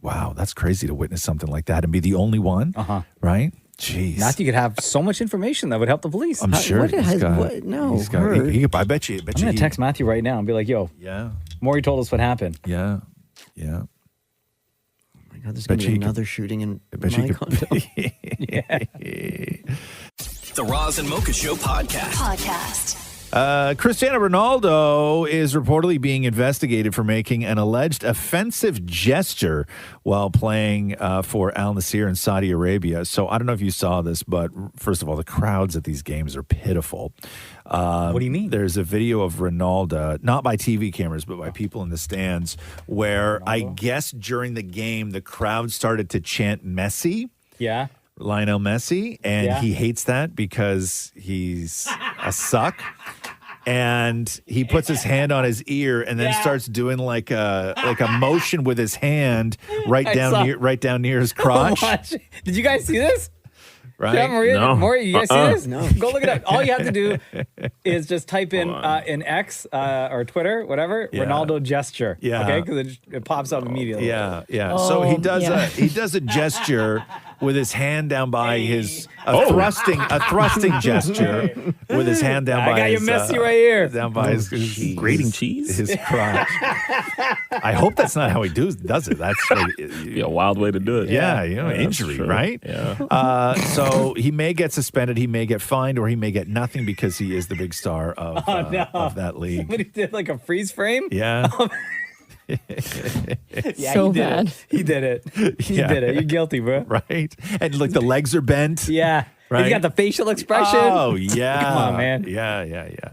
Speaker 8: Wow, that's crazy to witness something like that and be the only one. Right? Jeez.
Speaker 9: Matthew could have so much information that would help the police.
Speaker 8: I'm sure
Speaker 11: heard.
Speaker 8: I bet you.
Speaker 9: I'm going to text Matthew right now and be like, yo, Maury told us what happened.
Speaker 8: Yeah.
Speaker 11: Oh my God, there's going to be another shooting in my condo.
Speaker 1: The Roz and Mocha Show podcast.
Speaker 8: Cristiano Ronaldo is reportedly being investigated for making an alleged offensive gesture while playing for Al Nassr in Saudi Arabia. So I don't know if you saw this, but first of all, the crowds at these games are pitiful.
Speaker 9: What do you mean?
Speaker 8: There's a video of Ronaldo, not by TV cameras, but by people in the stands, where I guess during the game, the crowd started to chant Messi.
Speaker 9: Yeah.
Speaker 8: Lionel Messi, and he hates that because he's a suck. And he puts his hand on his ear and then starts doing like a motion with his hand right down near his crotch.
Speaker 9: Did you guys see this?
Speaker 8: Right?
Speaker 9: Yeah, Maury, you guys see this?
Speaker 11: No.
Speaker 9: Go look it up. All you have to do is just type in X or Twitter, whatever, Ronaldo gesture.
Speaker 8: Yeah.
Speaker 9: Okay, because it pops up immediately.
Speaker 8: Yeah. So he does a gesture with his hand down by his thrusting gesture with his hand down by
Speaker 9: I got
Speaker 8: his
Speaker 9: you Messi right here.
Speaker 8: Down by his
Speaker 10: grating cheese,
Speaker 8: his crotch. I hope that's not how he does it. That's
Speaker 10: be a wild way to do it.
Speaker 8: Yeah, injury, right?
Speaker 10: Yeah.
Speaker 8: So he may get suspended, he may get fined, or he may get nothing because he is the big star of that league.
Speaker 9: Somebody did like a freeze frame.
Speaker 8: Yeah.
Speaker 2: So bad.
Speaker 9: He did it. He did it. You're guilty, bro.
Speaker 8: Right? And like the legs are bent.
Speaker 9: Yeah.
Speaker 8: Right?
Speaker 9: He's got the facial expression.
Speaker 8: Oh, yeah.
Speaker 9: Come on, man.
Speaker 8: Yeah.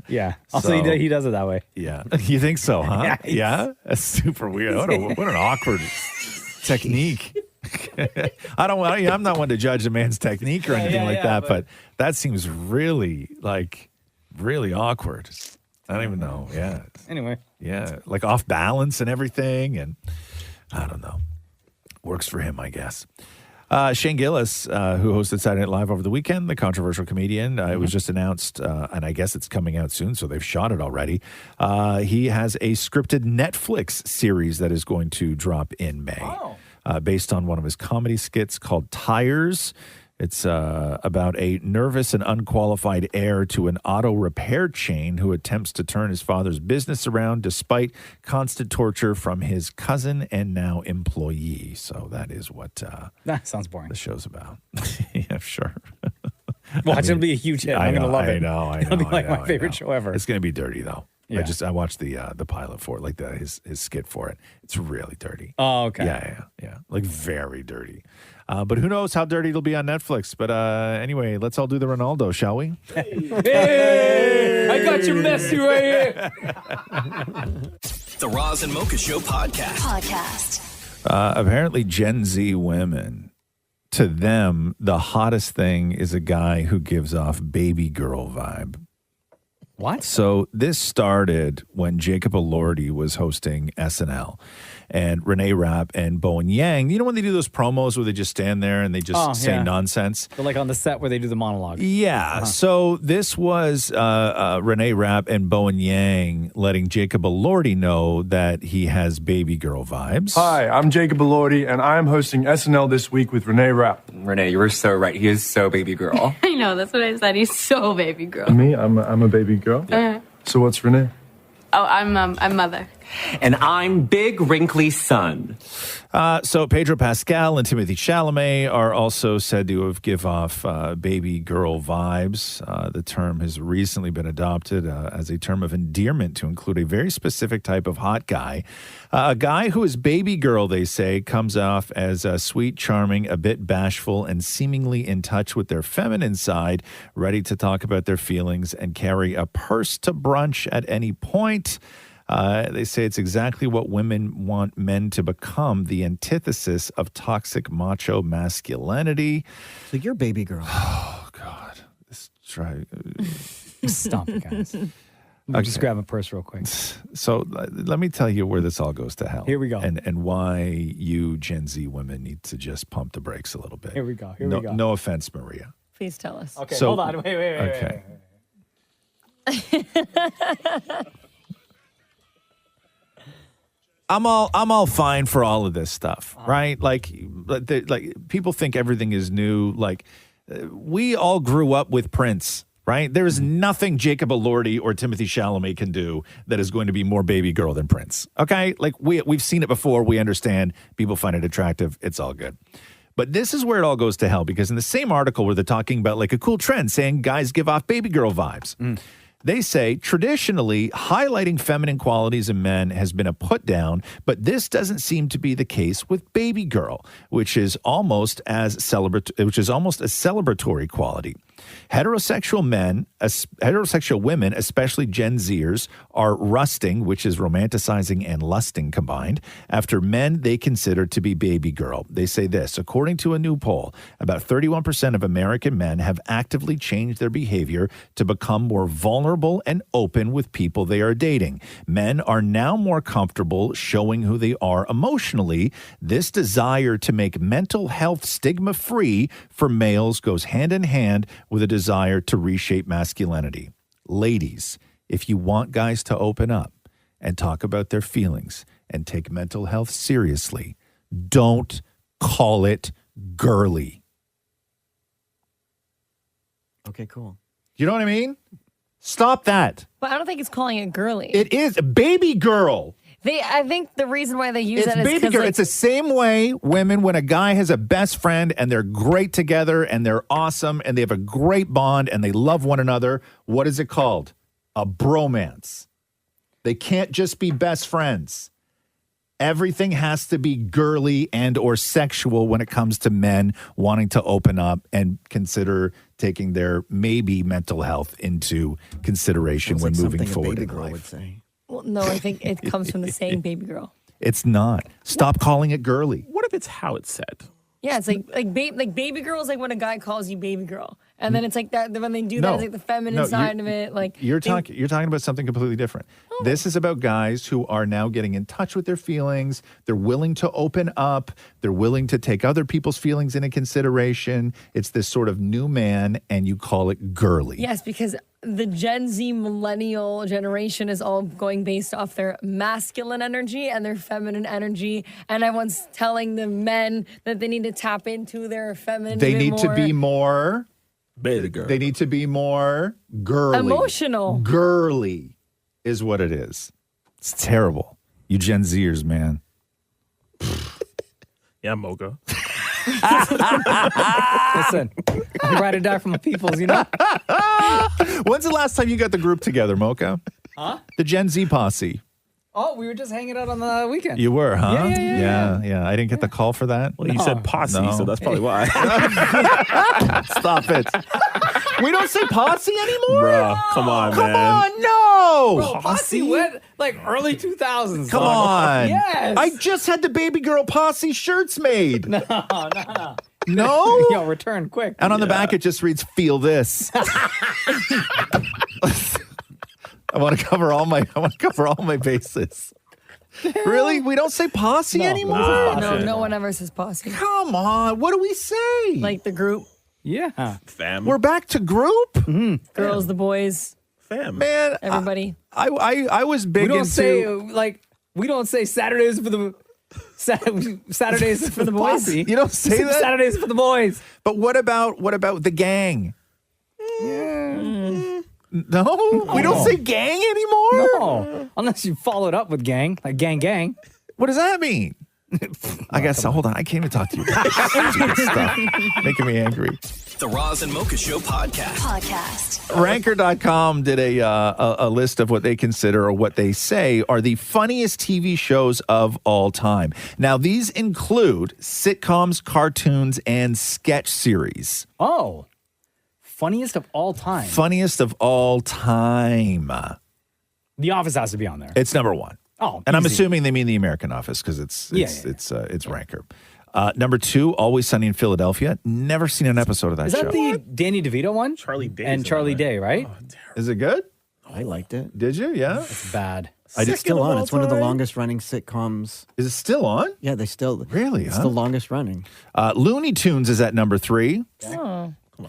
Speaker 9: Yeah. Also,
Speaker 8: So-
Speaker 9: he does it that way.
Speaker 8: Yeah. You think so, huh?
Speaker 9: Yeah.
Speaker 8: Yeah? That's super weird. What an awkward technique. I'm not one to judge a man's technique or anything like that, but that seems really awkward. I don't even know. Yeah.
Speaker 9: Anyway.
Speaker 8: Yeah. Like off balance and everything. And I don't know. Works for him, I guess. Shane Gillis, who hosted Saturday Night Live over the weekend, the controversial comedian, it was just announced, and I guess it's coming out soon, so they've shot it already. He has a scripted Netflix series that is going to drop in May, based on one of his comedy skits called Tires. It's about a nervous and unqualified heir to an auto repair chain who attempts to turn his father's business around despite constant torture from his cousin and now employee. So that is what
Speaker 9: that sounds boring.
Speaker 8: The show's about. Yeah, sure.
Speaker 9: Watch, it'll be a huge hit. I'm going to love it.
Speaker 8: I know.
Speaker 9: It'll be like my favorite show ever.
Speaker 8: It's going to be dirty, though.
Speaker 9: Yeah.
Speaker 8: I watched the pilot for it, like his skit for it. It's really dirty.
Speaker 9: Oh, okay.
Speaker 8: Yeah. Like very dirty. But who knows how dirty it'll be on Netflix. But anyway, let's all do the Ronaldo, shall we?
Speaker 9: Hey, I got your Messi right here.
Speaker 1: The Roz and Mocha Show podcast.
Speaker 8: Apparently, Gen Z women, to them, the hottest thing is a guy who gives off baby girl vibe.
Speaker 9: What?
Speaker 8: So this started when Jacob Elordi was hosting SNL, and Renee Rapp and Bowen Yang. You know when they do those promos where they just stand there and they just say nonsense?
Speaker 9: They're like on the set where they do the monologue.
Speaker 8: Yeah. So this was Renee Rapp and Bowen Yang letting Jacob Elordi know that he has baby girl vibes.
Speaker 3: Hi, I'm Jacob Elordi, and I'm hosting SNL this week with Renee Rapp.
Speaker 6: Renee, you were so right. He is so baby girl.
Speaker 16: I know, that's what I said. He's so baby girl.
Speaker 3: Me? I'm a baby girl. So what's Renee?
Speaker 16: Oh, I'm mother.
Speaker 6: And I'm big wrinkly son.
Speaker 8: So Pedro Pascal and Timothée Chalamet are also said to have give off baby girl vibes. The term has recently been adopted as a term of endearment to include a very specific type of hot guy. A guy who is baby girl, they say, comes off as sweet, charming, a bit bashful, and seemingly in touch with their feminine side, ready to talk about their feelings and carry a purse to brunch at any point. They say it's exactly what women want men to become, the antithesis of toxic macho masculinity.
Speaker 11: So you're baby girl.
Speaker 8: Oh, God.
Speaker 9: Stop it, guys. I'll just grab a purse real quick.
Speaker 8: So let me tell you where this all goes to hell.
Speaker 9: Here we go.
Speaker 8: And why you Gen Z women need to just pump the brakes a little bit.
Speaker 9: Here we go.
Speaker 8: we go. No offense, Maria.
Speaker 2: Please tell us.
Speaker 9: Okay,
Speaker 8: So-
Speaker 9: hold on. Wait.
Speaker 8: Okay. I'm all fine for all of this stuff, right? Like people think everything is new. Like we all grew up with Prince, right? There is nothing Jacob Elordi or Timothée Chalamet can do that is going to be more baby girl than Prince. Okay, like we've seen it before. We understand. People find it attractive. It's all good. But this is where it all goes to hell, because in the same article where they're talking about like a cool trend saying guys give off baby girl vibes. They say traditionally highlighting feminine qualities in men has been a put down, but this doesn't seem to be the case with baby girl, which is almost a celebratory quality. Heterosexual women, especially Gen Zers, are rusting, which is romanticizing and lusting combined, after men they consider to be baby girl. They say this, according to a new poll, about 31% of American men have actively changed their behavior to become more vulnerable and open with people they are dating. Men are now more comfortable showing who they are emotionally. This desire to make mental health stigma-free for males goes hand in hand with a desire to reshape masculinity. Ladies, if you want guys to open up and talk about their feelings and take mental health seriously, don't call it girly.
Speaker 11: Okay, cool.
Speaker 8: You know what I mean? Stop that.
Speaker 2: But I don't think it's calling it girly.
Speaker 8: It is a baby girl.
Speaker 2: I think the reason why they use
Speaker 8: It's
Speaker 2: that is
Speaker 8: baby
Speaker 2: because
Speaker 8: girl. It's the same way women, when a guy has a best friend and they're great together and they're awesome and they have a great bond and they love one another, what is it called? A bromance. They can't just be best friends. Everything has to be girly and or sexual when it comes to men wanting to open up and consider taking their maybe mental health into consideration when moving forward in life.
Speaker 11: Would say.
Speaker 2: Well, no, I think it comes from the saying baby girl.
Speaker 8: It's not. Stop calling it girly.
Speaker 10: What if it's how it's said?
Speaker 2: Yeah, it's like baby girl is like when a guy calls you baby girl, and then it's like that when they do that, it's like the feminine side of it. Like
Speaker 8: you're talking about something completely different. This is about guys who are now getting in touch with their feelings. They're willing to open up. They're willing to take other people's feelings into consideration. It's this sort of new man, and you call it girly.
Speaker 2: Yes, because the Gen Z millennial generation is all going based off their masculine energy and their feminine energy. And everyone's telling the men that they need to tap into their feminine.
Speaker 8: They need to be more
Speaker 10: baby girl.
Speaker 8: They need to be more girly.
Speaker 2: Emotional.
Speaker 8: Girly is what it is. It's terrible. You Gen Zers, man.
Speaker 10: Yeah, Mocha.
Speaker 9: Listen, I ride or die for my peoples, you know?
Speaker 8: When's the last time you got the group together, Mocha?
Speaker 9: Huh?
Speaker 8: The Gen Z posse.
Speaker 9: Oh, we were just hanging out on the weekend.
Speaker 8: You were, huh?
Speaker 9: Yeah.
Speaker 8: I didn't get the call for that.
Speaker 10: Well, you said posse, so that's probably why.
Speaker 8: Stop it. We don't say posse anymore?
Speaker 10: Bruh, come on, man.
Speaker 8: Come on, no.
Speaker 9: Bro, posse went like early 2000s.
Speaker 8: Come on.
Speaker 9: Yes.
Speaker 8: I just had the baby girl posse shirts made.
Speaker 9: No.
Speaker 8: No?
Speaker 9: Yo, return quick.
Speaker 8: And on the back, it just reads, feel this. I want to cover all my bases. Really? We don't say posse anymore?
Speaker 2: No one ever says posse.
Speaker 8: Come on. What do we say?
Speaker 2: Like the group.
Speaker 9: Yeah.
Speaker 10: Fam.
Speaker 8: We're back to group?
Speaker 2: Mm-hmm. Girls, the boys.
Speaker 10: Fam.
Speaker 8: Man.
Speaker 2: Everybody.
Speaker 8: I was big
Speaker 9: We don't
Speaker 8: into...
Speaker 9: we don't say Saturdays for the... Saturdays for the boys.
Speaker 8: You don't say that?
Speaker 9: Saturdays for the boys.
Speaker 8: But what about the gang? No? We don't say gang anymore?
Speaker 9: No. Unless you followed up with gang, like gang.
Speaker 8: What does that mean? I guess, hold on. I can't even talk to you about this stupid stuff. Making me angry.
Speaker 1: The Roz and Mocha Show podcast.
Speaker 8: Ranker.com did a list of what they consider or what they say are the funniest TV shows of all time. Now, these include sitcoms, cartoons, and sketch series.
Speaker 9: Oh. Funniest of all time.
Speaker 8: Funniest of all time.
Speaker 9: The Office has to be on there.
Speaker 8: It's number one.
Speaker 9: Oh,
Speaker 8: and I'm
Speaker 9: easy.
Speaker 8: assuming they mean the American Office because it's Ranker. Number two, Always Sunny in Philadelphia. Never seen an episode of that
Speaker 9: Is
Speaker 8: show.
Speaker 9: that the Danny DeVito one?
Speaker 10: Charlie Day.
Speaker 9: And Charlie Day, right?
Speaker 8: Is it good?
Speaker 11: I liked it.
Speaker 8: Did you? Yeah.
Speaker 9: It's bad.
Speaker 11: It's still on. It's one of the longest running sitcoms.
Speaker 8: Is it still on?
Speaker 11: Yeah, they still.
Speaker 8: Really?
Speaker 11: It's the longest running.
Speaker 8: Looney Tunes is at number 3.
Speaker 2: Oh.
Speaker 10: Come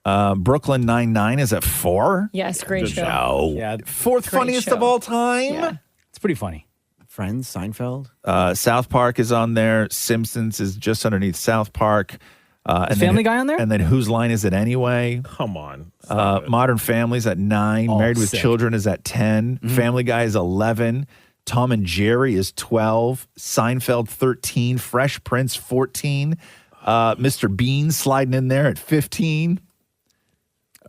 Speaker 10: on.
Speaker 8: Brooklyn Nine-Nine is at 4.
Speaker 2: Yes, great show.
Speaker 8: No.
Speaker 9: Yeah.
Speaker 8: Fourth
Speaker 2: Great
Speaker 8: funniest
Speaker 2: show.
Speaker 8: of all time.
Speaker 2: Yeah.
Speaker 9: It's pretty funny.
Speaker 11: Friends, Seinfeld.
Speaker 8: South Park is on there. Simpsons is just underneath South Park. And
Speaker 9: Family Guy on there?
Speaker 8: And then Whose Line Is It Anyway?
Speaker 10: Come on.
Speaker 8: Modern Family's at 9.
Speaker 9: Oh,
Speaker 8: Married with
Speaker 9: sick.
Speaker 8: Children is at 10. Family Guy is 11. Tom and Jerry is 12. Seinfeld 13. Fresh Prince 14. Mr. Bean sliding in there at 15.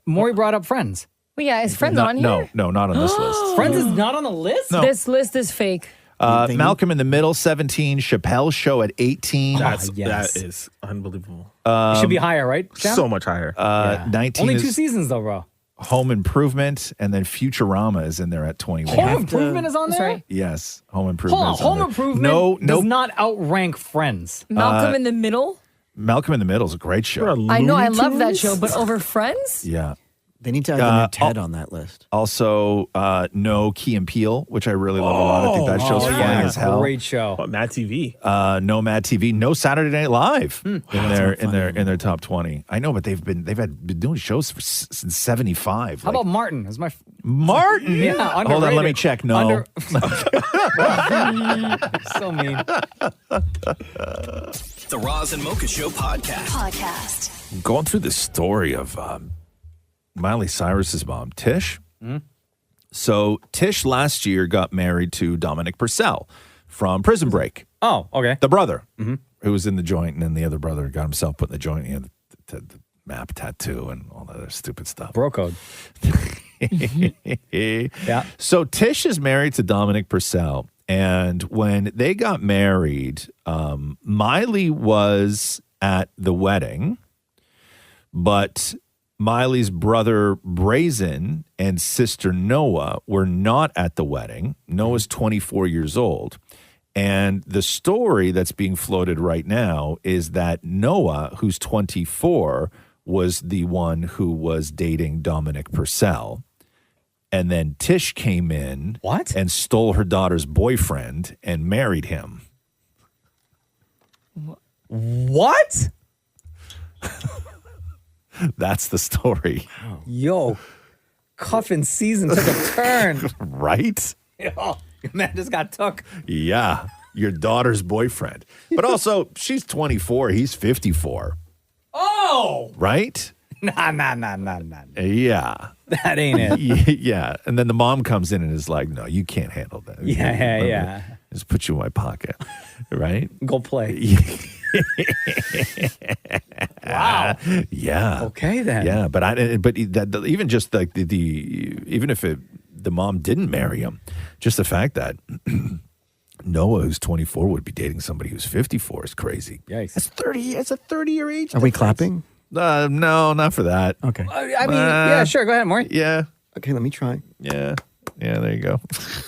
Speaker 9: Maury brought up Friends.
Speaker 2: Well, yeah, is Friends on here?
Speaker 8: No, not on this list.
Speaker 9: Friends is not on the list?
Speaker 8: No.
Speaker 2: This list is fake.
Speaker 8: Malcolm in the Middle, 17. Chappelle's Show at 18.
Speaker 10: That
Speaker 9: yes.
Speaker 10: is unbelievable.
Speaker 9: It should be higher, right? Sam?
Speaker 10: So much higher.
Speaker 8: 19
Speaker 9: Only
Speaker 8: is
Speaker 9: 2 seasons, though, bro.
Speaker 8: Home Improvement, and then Futurama is in there at 21.
Speaker 9: Home Improvement is on there?
Speaker 2: Sorry.
Speaker 8: Yes, Home Improvement.
Speaker 9: Hold on.
Speaker 8: is on
Speaker 9: Home
Speaker 8: there.
Speaker 9: Improvement
Speaker 8: No,
Speaker 9: does not outrank Friends.
Speaker 2: Malcolm in the Middle.
Speaker 8: Malcolm in the Middle is a great show.
Speaker 2: I know, I love that show, but over Friends?
Speaker 8: Yeah.
Speaker 11: They need to add the new Ted on that list.
Speaker 8: Also, No Key and Peele, which I really love a lot. I think that show's funny as hell.
Speaker 9: Great show.
Speaker 10: What, Mad TV?
Speaker 8: No Mad TV, no Saturday Night Live in their top 20. I know, but they've been doing shows since 75.
Speaker 9: How about Martin? Is my
Speaker 8: Martin?
Speaker 9: Yeah,
Speaker 8: Hold on, let me check. No.
Speaker 9: So mean.
Speaker 1: The Roz and Mocha Show podcast.
Speaker 8: Going through the story of Miley Cyrus's mom, Tish. So Tish last year got married to Dominic Purcell from Prison Break.
Speaker 9: Oh, okay.
Speaker 8: The brother who was in the joint, and then the other brother got himself put in the joint. He had the map tattoo and all that other stupid stuff.
Speaker 9: Bro code.
Speaker 8: Yeah. So Tish is married to Dominic Purcell, and when they got married, Miley was at the wedding, but Miley's brother Brazen and sister Noah were not at the wedding. Noah's 24 years old. And the story that's being floated right now is that Noah, who's 24, was the one who was dating Dominic Purcell. And then Tish came in and stole her daughter's boyfriend and married him.
Speaker 9: What?
Speaker 8: That's the story.
Speaker 9: Yo, cuffing season took a turn.
Speaker 8: Right?
Speaker 9: Yo, your man just got took.
Speaker 8: Yeah, your daughter's boyfriend. But also, she's 24, he's 54.
Speaker 9: Oh!
Speaker 8: Right?
Speaker 9: Nah.
Speaker 8: Yeah.
Speaker 9: That ain't it.
Speaker 8: Yeah. And then the mom comes in and is like, no, you can't handle that.
Speaker 9: Yeah.
Speaker 8: Just put you in my pocket. Right?
Speaker 9: Go play. Wow.
Speaker 8: Yeah.
Speaker 9: Okay, then.
Speaker 8: Yeah, but even just like even if the mom didn't marry him, just the fact that Noah, who's 24, would be dating somebody who's 54 is crazy.
Speaker 9: Yikes.
Speaker 8: That's 30. It's a 30-year age.
Speaker 11: Are we clapping?
Speaker 8: No, not for that.
Speaker 11: Okay.
Speaker 9: I mean, yeah, sure. Go ahead, Maury.
Speaker 8: Yeah.
Speaker 11: Okay, let me try.
Speaker 8: Yeah. Yeah, there you go.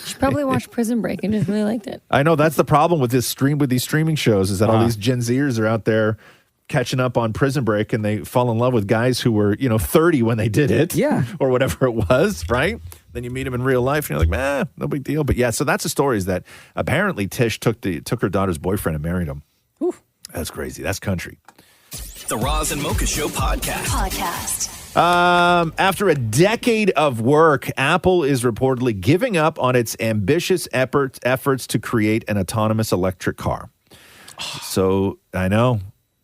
Speaker 2: She probably watched Prison Break and just really liked it.
Speaker 8: I know that's the problem with these streaming shows is that all these Gen Zers are out there catching up on Prison Break and they fall in love with guys who were, 30 when they did it.
Speaker 9: Yeah.
Speaker 8: Or whatever it was, right? Then you meet them in real life and you're like, no big deal. But yeah, so that's the story is that apparently Tish took her daughter's boyfriend and married him.
Speaker 9: Ooh.
Speaker 8: That's crazy. That's country.
Speaker 1: The Roz and Mocha Show podcast.
Speaker 8: After a decade of work, Apple is reportedly giving up on its ambitious efforts to create an autonomous electric car. So I know.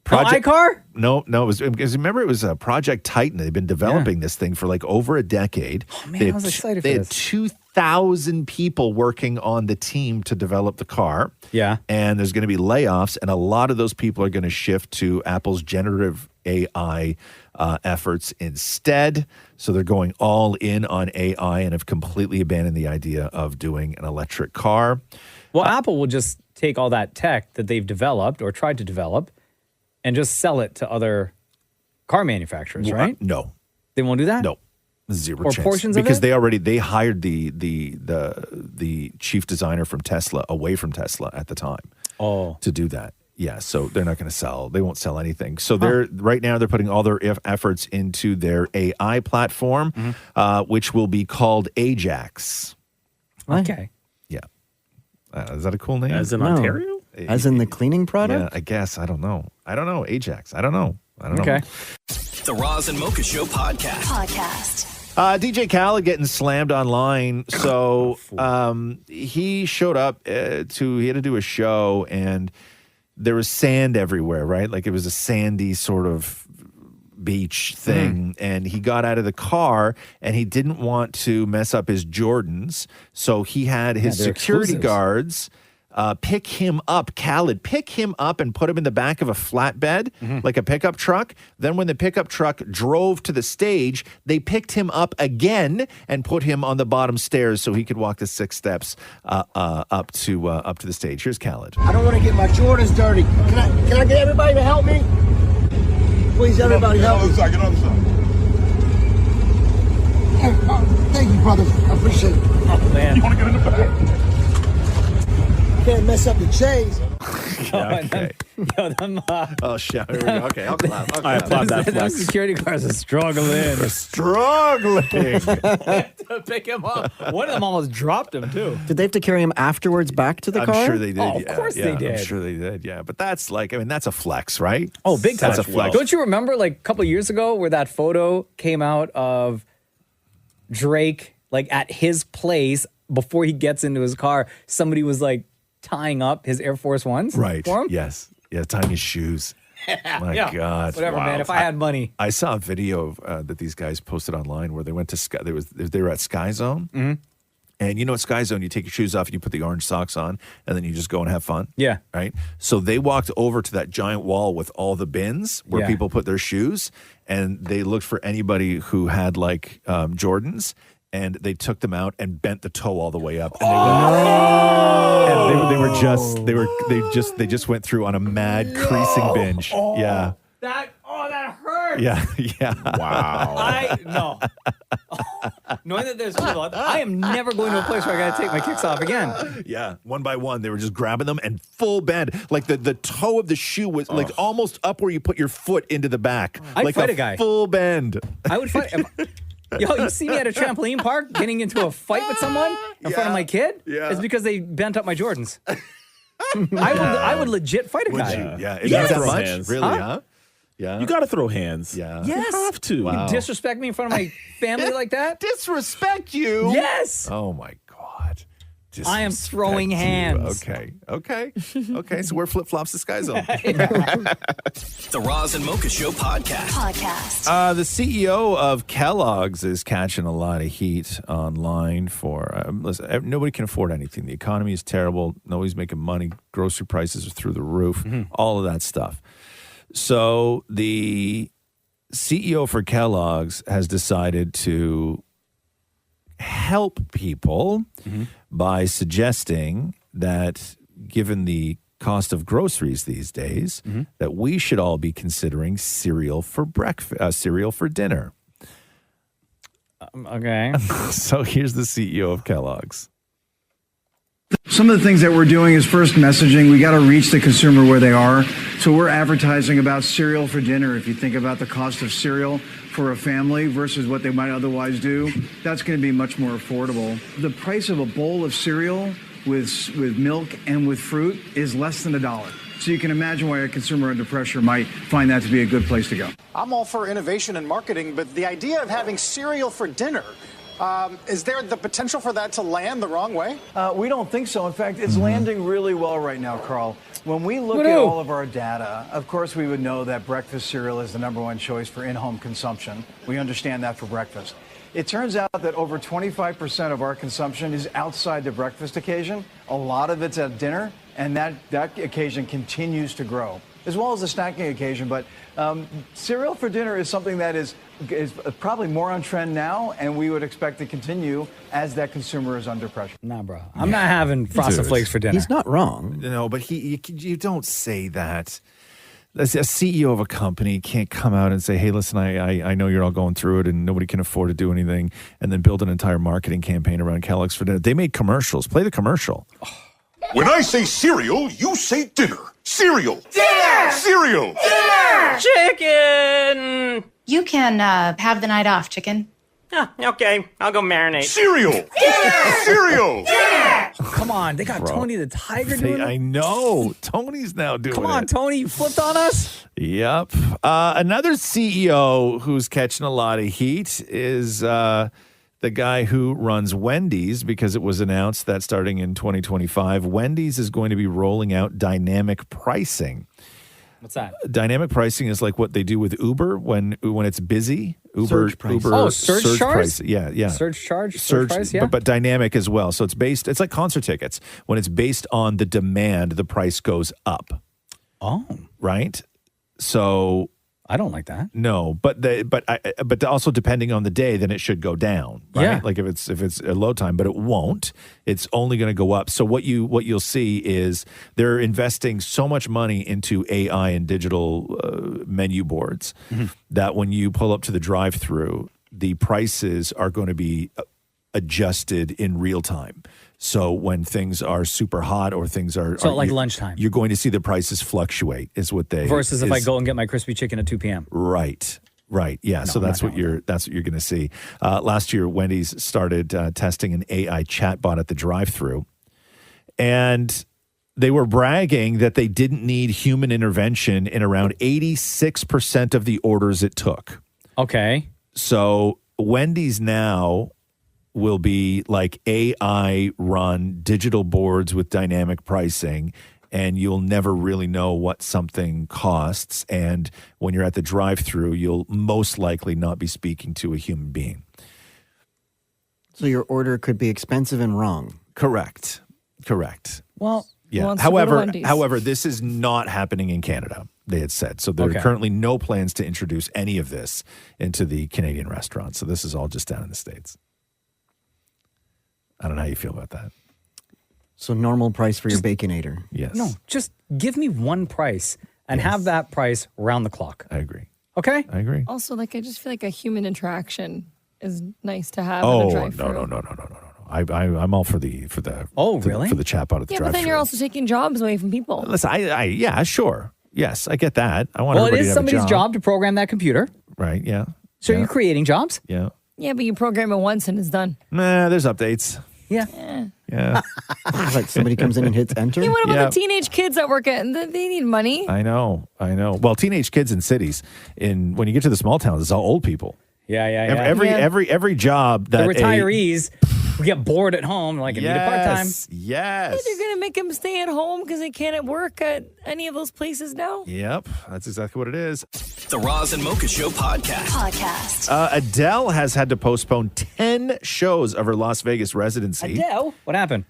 Speaker 9: iCar?
Speaker 8: No, it was because remember it was Project Titan. They've been developing this thing for like over a decade.
Speaker 9: Oh man, I was excited for
Speaker 8: this. They had 2,000 people working on the team to develop the car.
Speaker 9: Yeah.
Speaker 8: And there's going to be layoffs, and a lot of those people are going to shift to Apple's generative AI efforts instead. So they're going all in on AI and have completely abandoned the idea of doing an electric car.
Speaker 9: Well, Apple will just take all that tech that they've developed or tried to develop and just sell it to other car manufacturers, right?
Speaker 8: No.
Speaker 9: They won't do that?
Speaker 8: No. Zero
Speaker 9: or
Speaker 8: chance.
Speaker 9: portions of
Speaker 8: because
Speaker 9: it?
Speaker 8: they hired the chief designer from Tesla away from Tesla at the time.
Speaker 9: Oh.
Speaker 8: To do that. Yeah, so they're not going to sell. They won't sell anything. So right now they're putting all their efforts into their AI platform, which will be called Ajax.
Speaker 9: Okay.
Speaker 8: Yeah. Is that a cool name?
Speaker 10: As in Ontario?
Speaker 11: As in the cleaning product?
Speaker 8: Yeah, I guess. I don't know. Ajax. I don't know.
Speaker 9: Okay.
Speaker 1: The Roz and Mocha Show podcast.
Speaker 8: DJ Khaled getting slammed online. So he showed up he had to do a show and there was sand everywhere, right? Like it was a sandy sort of beach thing. And he got out of the car and he didn't want to mess up his Jordans. So he had his security guards pick him up, Khaled, pick him up and put him in the back of a flatbed, like a pickup truck. Then when the pickup truck drove to the stage, they picked him up again and put him on the bottom stairs so he could walk the 6 steps up to the stage. Here's Khaled.
Speaker 7: I don't want to get my Jordans dirty. Can I get everybody to help me? Please, everybody help me.
Speaker 21: Get on the side.
Speaker 7: Thank you, brothers. I appreciate it.
Speaker 9: Oh, man.
Speaker 21: You want to get in the back?
Speaker 7: Can't mess up the chains.
Speaker 8: Okay.
Speaker 9: Yo, them,
Speaker 8: oh, shit. Here we go. Okay, I'll clap.
Speaker 10: I applaud that
Speaker 9: those
Speaker 10: flex.
Speaker 9: security guards are struggling.
Speaker 8: They're struggling.
Speaker 9: To pick him up. One of them almost dropped him, too.
Speaker 11: Did they have to carry him afterwards back to the car?
Speaker 8: I'm sure they did.
Speaker 9: Oh, of course they did.
Speaker 8: I'm sure they did, yeah. But that's that's a flex, right?
Speaker 9: Oh, big time.
Speaker 8: That's a flex.
Speaker 9: Don't you remember like a couple of years ago where that photo came out of Drake like at his place before he gets into his car? Somebody was like tying up his Air Force Ones
Speaker 8: Right.
Speaker 9: for him?
Speaker 8: Yes. Yeah, tying his shoes. My God.
Speaker 9: Whatever, man. If I had money.
Speaker 8: I saw a video that these guys posted online where they went to they were at Sky Zone.
Speaker 9: Mm-hmm.
Speaker 8: And you know at Sky Zone, you take your shoes off and you put the orange socks on and then you just go and have fun.
Speaker 9: Yeah.
Speaker 8: Right? So they walked over to that giant wall with all the bins where people put their shoes and they looked for anybody who had like Jordans. And they took them out and bent the toe all the way up. And they just went through on a mad creasing binge. Yeah.
Speaker 9: That hurt.
Speaker 8: Yeah.
Speaker 9: I no. Knowing that there's people, I am never going to a place where I got to take my kicks off again.
Speaker 8: Yeah, one by one, they were just grabbing them and full bend. Like the toe of the shoe was like almost up where you put your foot into the back.
Speaker 9: I'd
Speaker 8: like
Speaker 9: fight a guy.
Speaker 8: Full bend.
Speaker 9: I would fight. Yo, you see me at a trampoline park getting into a fight with someone in front of my kid?
Speaker 8: Yeah.
Speaker 9: It's because they bent up my Jordans. I would legit fight a
Speaker 8: Would
Speaker 9: guy.
Speaker 8: you? Yeah.
Speaker 10: You
Speaker 8: Yes.
Speaker 10: gotta throw
Speaker 8: Much?
Speaker 10: hands.
Speaker 8: Really, huh? Yeah.
Speaker 10: You got to throw hands.
Speaker 8: Yeah.
Speaker 9: Yes.
Speaker 10: You have to.
Speaker 8: Wow.
Speaker 9: You disrespect me in front of my family like that?
Speaker 8: Disrespect you?
Speaker 9: Yes.
Speaker 8: Oh, my God.
Speaker 9: I am throwing hands.
Speaker 8: Okay. So wear flip-flops disguise on.
Speaker 1: The Roz and Mocha Show podcast.
Speaker 8: The CEO of Kellogg's is catching a lot of heat online for, listen, nobody can afford anything. The economy is terrible. Nobody's making money. Grocery prices are through the roof. All of that stuff. So the CEO for Kellogg's has decided to help people by suggesting that given the cost of groceries these days, that we should all be considering cereal for breakfast, cereal for dinner.
Speaker 9: Okay.
Speaker 8: So here's the CEO of Kellogg's.
Speaker 12: Some of the things that we're doing is first messaging. We got to reach the consumer where they are. So we're advertising about cereal for dinner. If you think about the cost of cereal for a family versus what they might otherwise do, that's going to be much more affordable. The price of a bowl of cereal with milk and with fruit is less than $1. So you can imagine why a consumer under pressure might find that to be a good place to go.
Speaker 14: I'm all for innovation and marketing, but the idea of having cereal for dinner, is there the potential for that to land the wrong way?
Speaker 12: We don't think so. In fact, it's landing really well right now, Carl. When we look at all of our data, of course, we would know that breakfast cereal is the #1 choice for in-home consumption. We understand that for breakfast. It turns out that over 25% of our consumption is outside the breakfast occasion. A lot of it's at dinner, and that occasion continues to grow, as well as the snacking occasion. But cereal for dinner is something that is probably more on trend now, and we would expect to continue as that consumer is under pressure.
Speaker 9: Nah, bro. I'm not having Frosted Flakes for dinner.
Speaker 11: He's not wrong.
Speaker 8: No, but you don't say that. A CEO of a company can't come out and say, hey, listen, I know you're all going through it and nobody can afford to do anything, and then build an entire marketing campaign around Kellogg's for dinner. They made commercials. Play the commercial.
Speaker 23: When I say cereal, you say dinner. Cereal.
Speaker 24: Dinner!
Speaker 23: Cereal.
Speaker 24: Dinner!
Speaker 25: Chicken!
Speaker 24: You can have the night off, chicken.
Speaker 25: Okay, I'll go marinate.
Speaker 23: Cereal.
Speaker 24: Dinner!
Speaker 23: Cereal.
Speaker 24: Dinner!
Speaker 9: Come on, they got Tony the Tiger doing it.
Speaker 8: I know. Tony's now doing it.
Speaker 9: Come on, Tony, you flipped on us?
Speaker 8: Yep. Another CEO who's catching a lot of heat is the guy who runs Wendy's, because it was announced that starting in 2025, Wendy's is going to be rolling out dynamic pricing.
Speaker 9: What's that?
Speaker 8: Dynamic pricing is like what they do with Uber when it's busy.
Speaker 11: Surge price.
Speaker 9: Surge charge?
Speaker 8: Price. Yeah.
Speaker 9: Surge charge? Surge price, yeah.
Speaker 8: But dynamic as well. So it's like concert tickets. When it's based on the demand, the price goes up.
Speaker 9: Oh.
Speaker 8: Right? So
Speaker 9: I don't like that.
Speaker 8: No, but also depending on the day, then it should go down, right?
Speaker 9: Yeah.
Speaker 8: Like if it's a low time, but it won't. It's only going to go up. So what you'll see is they're investing so much money into AI and digital menu boards that when you pull up to the drive-through, the prices are going to be adjusted in real time. So when things are super hot or things are
Speaker 9: like lunchtime,
Speaker 8: you're going to see the prices fluctuate. Is what they
Speaker 9: versus if I go and get my crispy chicken at 2 p.m.
Speaker 8: Right. Yeah.
Speaker 9: No,
Speaker 8: so that's what you're going to see. Last year, Wendy's started testing an AI chatbot at the drive-thru, and they were bragging that they didn't need human intervention in around 86% of the orders it took.
Speaker 9: Okay.
Speaker 8: So Wendy's now will be like AI-run digital boards with dynamic pricing, and you'll never really know what something costs. And when you're at the drive-thru, you'll most likely not be speaking to a human being.
Speaker 11: So your order could be expensive and wrong.
Speaker 8: Correct.
Speaker 2: Well,
Speaker 8: Yeah. However, this is not happening in Canada, they had said. So there are currently no plans to introduce any of this into the Canadian restaurants. So this is all just down in the States. I don't know how you feel about that.
Speaker 11: So normal price for your Baconator.
Speaker 8: Yes.
Speaker 9: No, just give me one price and have that price round the clock.
Speaker 8: I agree.
Speaker 9: Okay.
Speaker 8: I agree.
Speaker 2: Also, like, I just feel like a human interaction is nice to have in
Speaker 8: Oh,
Speaker 2: a
Speaker 8: no,
Speaker 2: drive-thru.
Speaker 8: no. I'm all for the
Speaker 9: really?
Speaker 8: for the chat out at the
Speaker 2: Yeah,
Speaker 8: drive-thru.
Speaker 2: but then you're also taking jobs away from people.
Speaker 8: Listen, yeah, sure. Yes, I get that. I want
Speaker 9: Well, it
Speaker 8: everybody
Speaker 9: is
Speaker 8: to have
Speaker 9: somebody's
Speaker 8: a
Speaker 9: job to program that computer.
Speaker 8: Right, yeah.
Speaker 9: So
Speaker 8: yeah.
Speaker 9: you're creating jobs?
Speaker 8: Yeah.
Speaker 2: Yeah, but you program it once and it's done.
Speaker 8: Nah, there's updates.
Speaker 9: Yeah.
Speaker 8: Yeah.
Speaker 11: Like somebody comes in and hits enter?
Speaker 2: Hey, what about
Speaker 8: Yeah.
Speaker 2: the teenage kids that work at? They need money.
Speaker 8: I know. Well, teenage kids in cities, when you get to the small towns, it's all old people.
Speaker 9: Yeah.
Speaker 8: Every job that
Speaker 9: the retirees we get bored at home, like, I need a part-time.
Speaker 8: Yes.
Speaker 2: They're going to make them stay at home because they can't work at any of those places now.
Speaker 8: Yep, that's exactly what it is.
Speaker 1: The Roz and Mocha Show podcast.
Speaker 8: Adele has had to postpone 10 shows of her Las Vegas residency.
Speaker 9: Adele? What happened?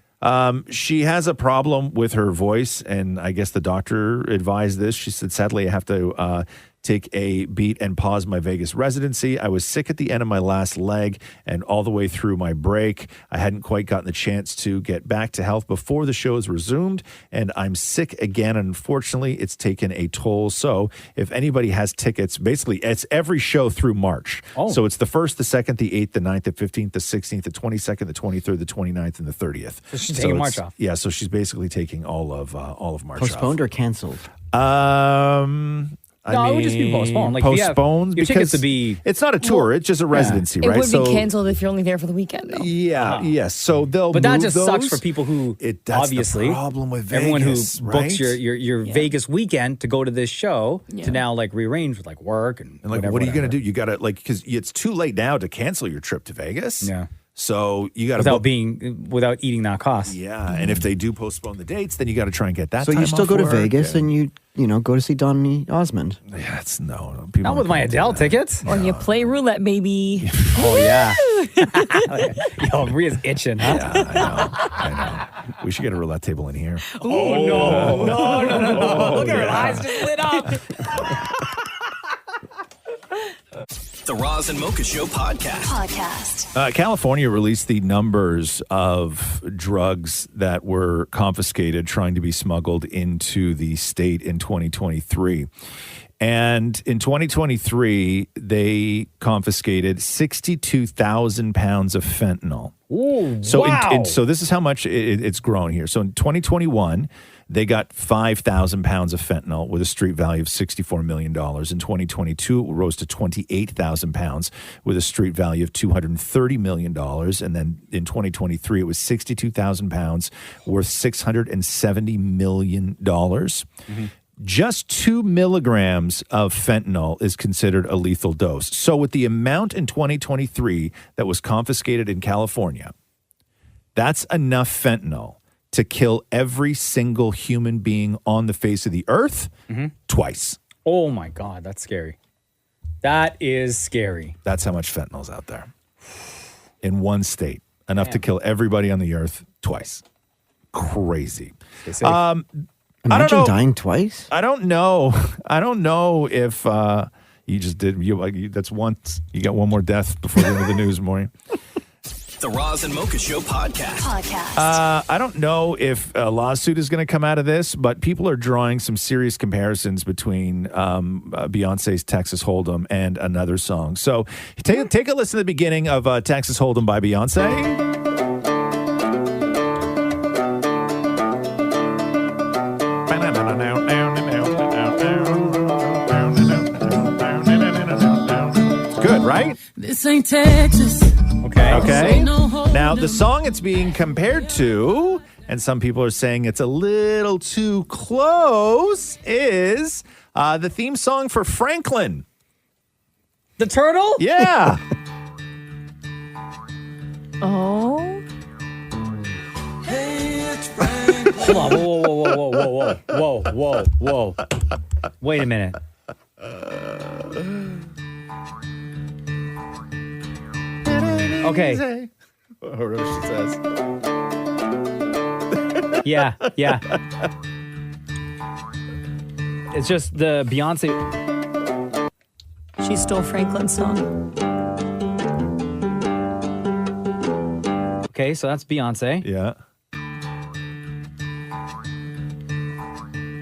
Speaker 8: She has a problem with her voice, and I guess the doctor advised this. She said, sadly, I have to take a beat and pause my Vegas residency. I was sick at the end of my last leg and all the way through my break. I hadn't quite gotten the chance to get back to health before the shows resumed, and I'm sick again. Unfortunately, it's taken a toll. So if anybody has tickets, basically it's every show through March.
Speaker 9: Oh.
Speaker 8: So it's the 1st, the 2nd, the 8th, the 9th, the 15th, the 16th, the 22nd, the 23rd, the 29th, and the 30th.
Speaker 9: So she's taking March
Speaker 8: it's-
Speaker 9: off.
Speaker 8: Yeah, so she's basically taking all of March
Speaker 11: Postponed or canceled?
Speaker 8: off.
Speaker 9: No, it would just be postponed. Like, if you have
Speaker 8: postponed
Speaker 9: your tickets
Speaker 8: because
Speaker 9: to be-
Speaker 8: it's not a tour; it's just a residency,
Speaker 2: It
Speaker 8: right?
Speaker 2: would be canceled if you're only there for the weekend, though.
Speaker 8: Yeah, yes. So they'll.
Speaker 9: But that
Speaker 8: move
Speaker 9: just
Speaker 8: those.
Speaker 9: sucks for people who
Speaker 8: That's
Speaker 9: obviously
Speaker 8: the problem with Vegas,
Speaker 9: everyone who
Speaker 8: right?
Speaker 9: books your Vegas weekend to go to this show to now like rearrange with like work and
Speaker 8: And like, what are you going to do? You got to because it's too late now to cancel your trip to Vegas.
Speaker 9: Yeah.
Speaker 8: So you got to
Speaker 9: without eating that cost.
Speaker 8: Yeah, and if they do postpone the dates, then you got to try and get that.
Speaker 11: So
Speaker 8: time
Speaker 11: you still
Speaker 8: off
Speaker 11: go to
Speaker 8: work
Speaker 11: Vegas and you go to see Donny Osmond.
Speaker 8: Yeah, it's no.
Speaker 9: Not with my Adele tickets.
Speaker 2: Or you play roulette, baby.
Speaker 9: Oh yeah. Yo, Maria's itching, huh?
Speaker 8: I know. We should get a roulette table in here.
Speaker 9: Oh no. No. Look at her eyes just lit up.
Speaker 1: The Roz and Mocha Show podcast.
Speaker 8: California released the numbers of drugs that were confiscated trying to be smuggled into the state in 2023. And in 2023, they confiscated 62,000 pounds of fentanyl.
Speaker 9: Ooh,
Speaker 8: So,
Speaker 9: wow.
Speaker 8: so this is how much it's grown here. So in 2021, they got 5,000 pounds of fentanyl with a street value of $64 million. In 2022, it rose to 28,000 pounds with a street value of $230 million. And then in 2023, it was 62,000 pounds worth $670 million. Just 2 milligrams of fentanyl is considered a lethal dose. So with the amount in 2023 that was confiscated in California, that's enough fentanyl to kill every single human being on the face of the earth twice.
Speaker 9: Oh my God, that's scary. That is scary.
Speaker 8: That's how much fentanyl's out there in one state. Enough to kill everybody on the earth twice. Crazy.
Speaker 11: Imagine dying twice.
Speaker 8: I don't know. I don't know if you just did. That's once. You got one more death before the end of the news morning.
Speaker 1: The Roz and Mocha Show podcast.
Speaker 8: I don't know if a lawsuit is going to come out of this, but people are drawing some serious comparisons between Beyonce's Texas Hold'em and another song. So take a listen to the beginning of Texas Hold'em by Beyonce. Good, right?
Speaker 15: This ain't Texas.
Speaker 8: Okay. Now, the song it's being compared to, and some people are saying it's a little too close, is the theme song for Franklin.
Speaker 9: The turtle?
Speaker 8: Yeah.
Speaker 2: Oh.
Speaker 9: Hold on. Whoa. Wait a minute. Okay.
Speaker 8: Or whatever she says.
Speaker 9: Yeah. It's just the Beyonce.
Speaker 2: She stole Franklin's song.
Speaker 9: Okay, so that's Beyonce.
Speaker 8: Yeah.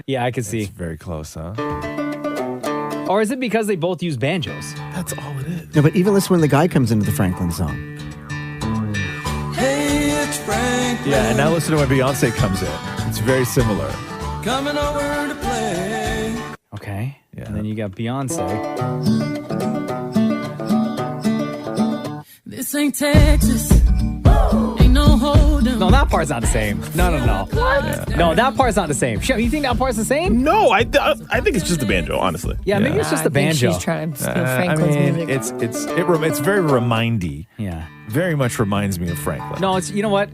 Speaker 9: Yeah, I can see.
Speaker 8: Very close, huh?
Speaker 9: Or is it because they both use banjos?
Speaker 10: That's all it is.
Speaker 11: No, but even listen when the guy comes into the Franklin song.
Speaker 15: Hey, it's Franklin.
Speaker 8: Yeah, and now listen to when Beyonce comes in. It's very similar.
Speaker 15: Coming over to play.
Speaker 9: Okay. Yeah. And then you got Beyonce.
Speaker 15: This ain't Texas. Ain't no hold'em.
Speaker 9: No, that part's not the same. No. No, that part's not the same. Sure, you think that part's the same?
Speaker 10: No, I think it's just the banjo, honestly.
Speaker 9: Yeah, maybe it's just the banjo.
Speaker 2: She's trying to steal Franklin's music.
Speaker 8: It's very remindy.
Speaker 9: Yeah.
Speaker 8: Very much reminds me of Franklin.
Speaker 9: No, you know what?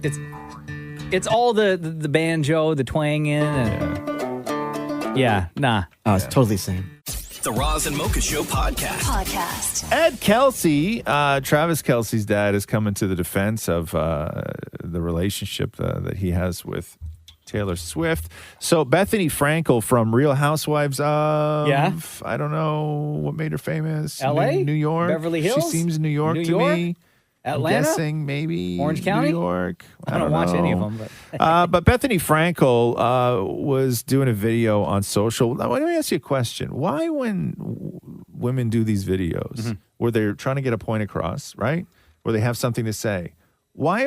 Speaker 9: It's all the banjo, the twanging, and nah.
Speaker 11: Oh, it's totally the same.
Speaker 1: The Roz and Mocha Show podcast.
Speaker 8: Ed Kelsey, Travis Kelsey's dad, is coming to the defense of the relationship that he has with Taylor Swift. So Bethany Frankel from Real Housewives of, I don't know what made her famous.
Speaker 9: L.A.?
Speaker 8: New York.
Speaker 9: Beverly Hills?
Speaker 8: She seems New York
Speaker 9: New
Speaker 8: to
Speaker 9: York?
Speaker 8: me.
Speaker 9: Atlanta?
Speaker 8: I'm guessing maybe
Speaker 9: Orange County?
Speaker 8: New York.
Speaker 9: I don't watch
Speaker 8: know.
Speaker 9: any of them. But
Speaker 8: but Bethany Frankel was doing a video on social. Now, let me ask you a question. Why, when women do these videos where they're trying to get a point across, right? Where they have something to say, why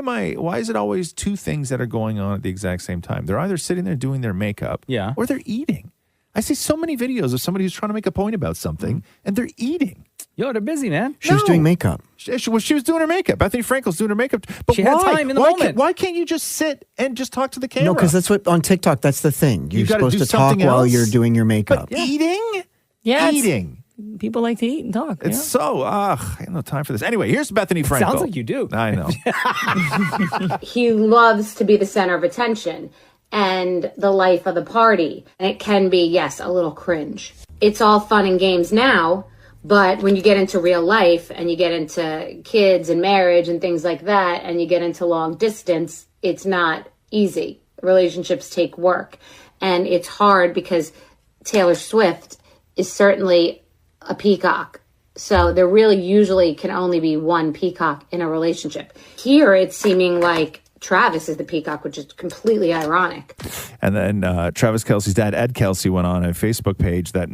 Speaker 8: is it always two things that are going on at the exact same time? They're either sitting there doing their makeup or they're eating. I see so many videos of somebody who's trying to make a point about something and they're eating.
Speaker 9: Yo, they're busy, man.
Speaker 11: She was doing makeup.
Speaker 8: She was doing her makeup. Bethany Frankel's doing her makeup. But
Speaker 9: She
Speaker 8: why?
Speaker 9: had time in the moment.
Speaker 8: Why can't you just sit and just talk to the camera?
Speaker 11: No, because that's what on TikTok. That's the thing. You're
Speaker 8: gotta
Speaker 11: supposed
Speaker 8: do
Speaker 11: to talk
Speaker 8: something
Speaker 11: while
Speaker 8: else?
Speaker 11: you're doing your makeup.
Speaker 8: But eating?
Speaker 2: Yeah,
Speaker 8: Eating.
Speaker 2: People like to eat and talk.
Speaker 8: It's so, I have no time for this. Anyway, here's Bethany Frankel.
Speaker 9: Sounds like you do.
Speaker 8: I know.
Speaker 17: He loves to be the center of attention and the life of the party. And it can be, yes, a little cringe. It's all fun and games now, but when you get into real life and you get into kids and marriage and things like that, and you get into long distance, it's not easy. Relationships take work. And it's hard because Taylor Swift is certainly a peacock. So there really usually can only be one peacock in a relationship. Here, it's seeming like Travis is the peacock, which is completely ironic.
Speaker 8: And then Travis Kelsey's dad, Ed Kelsey, went on a Facebook page that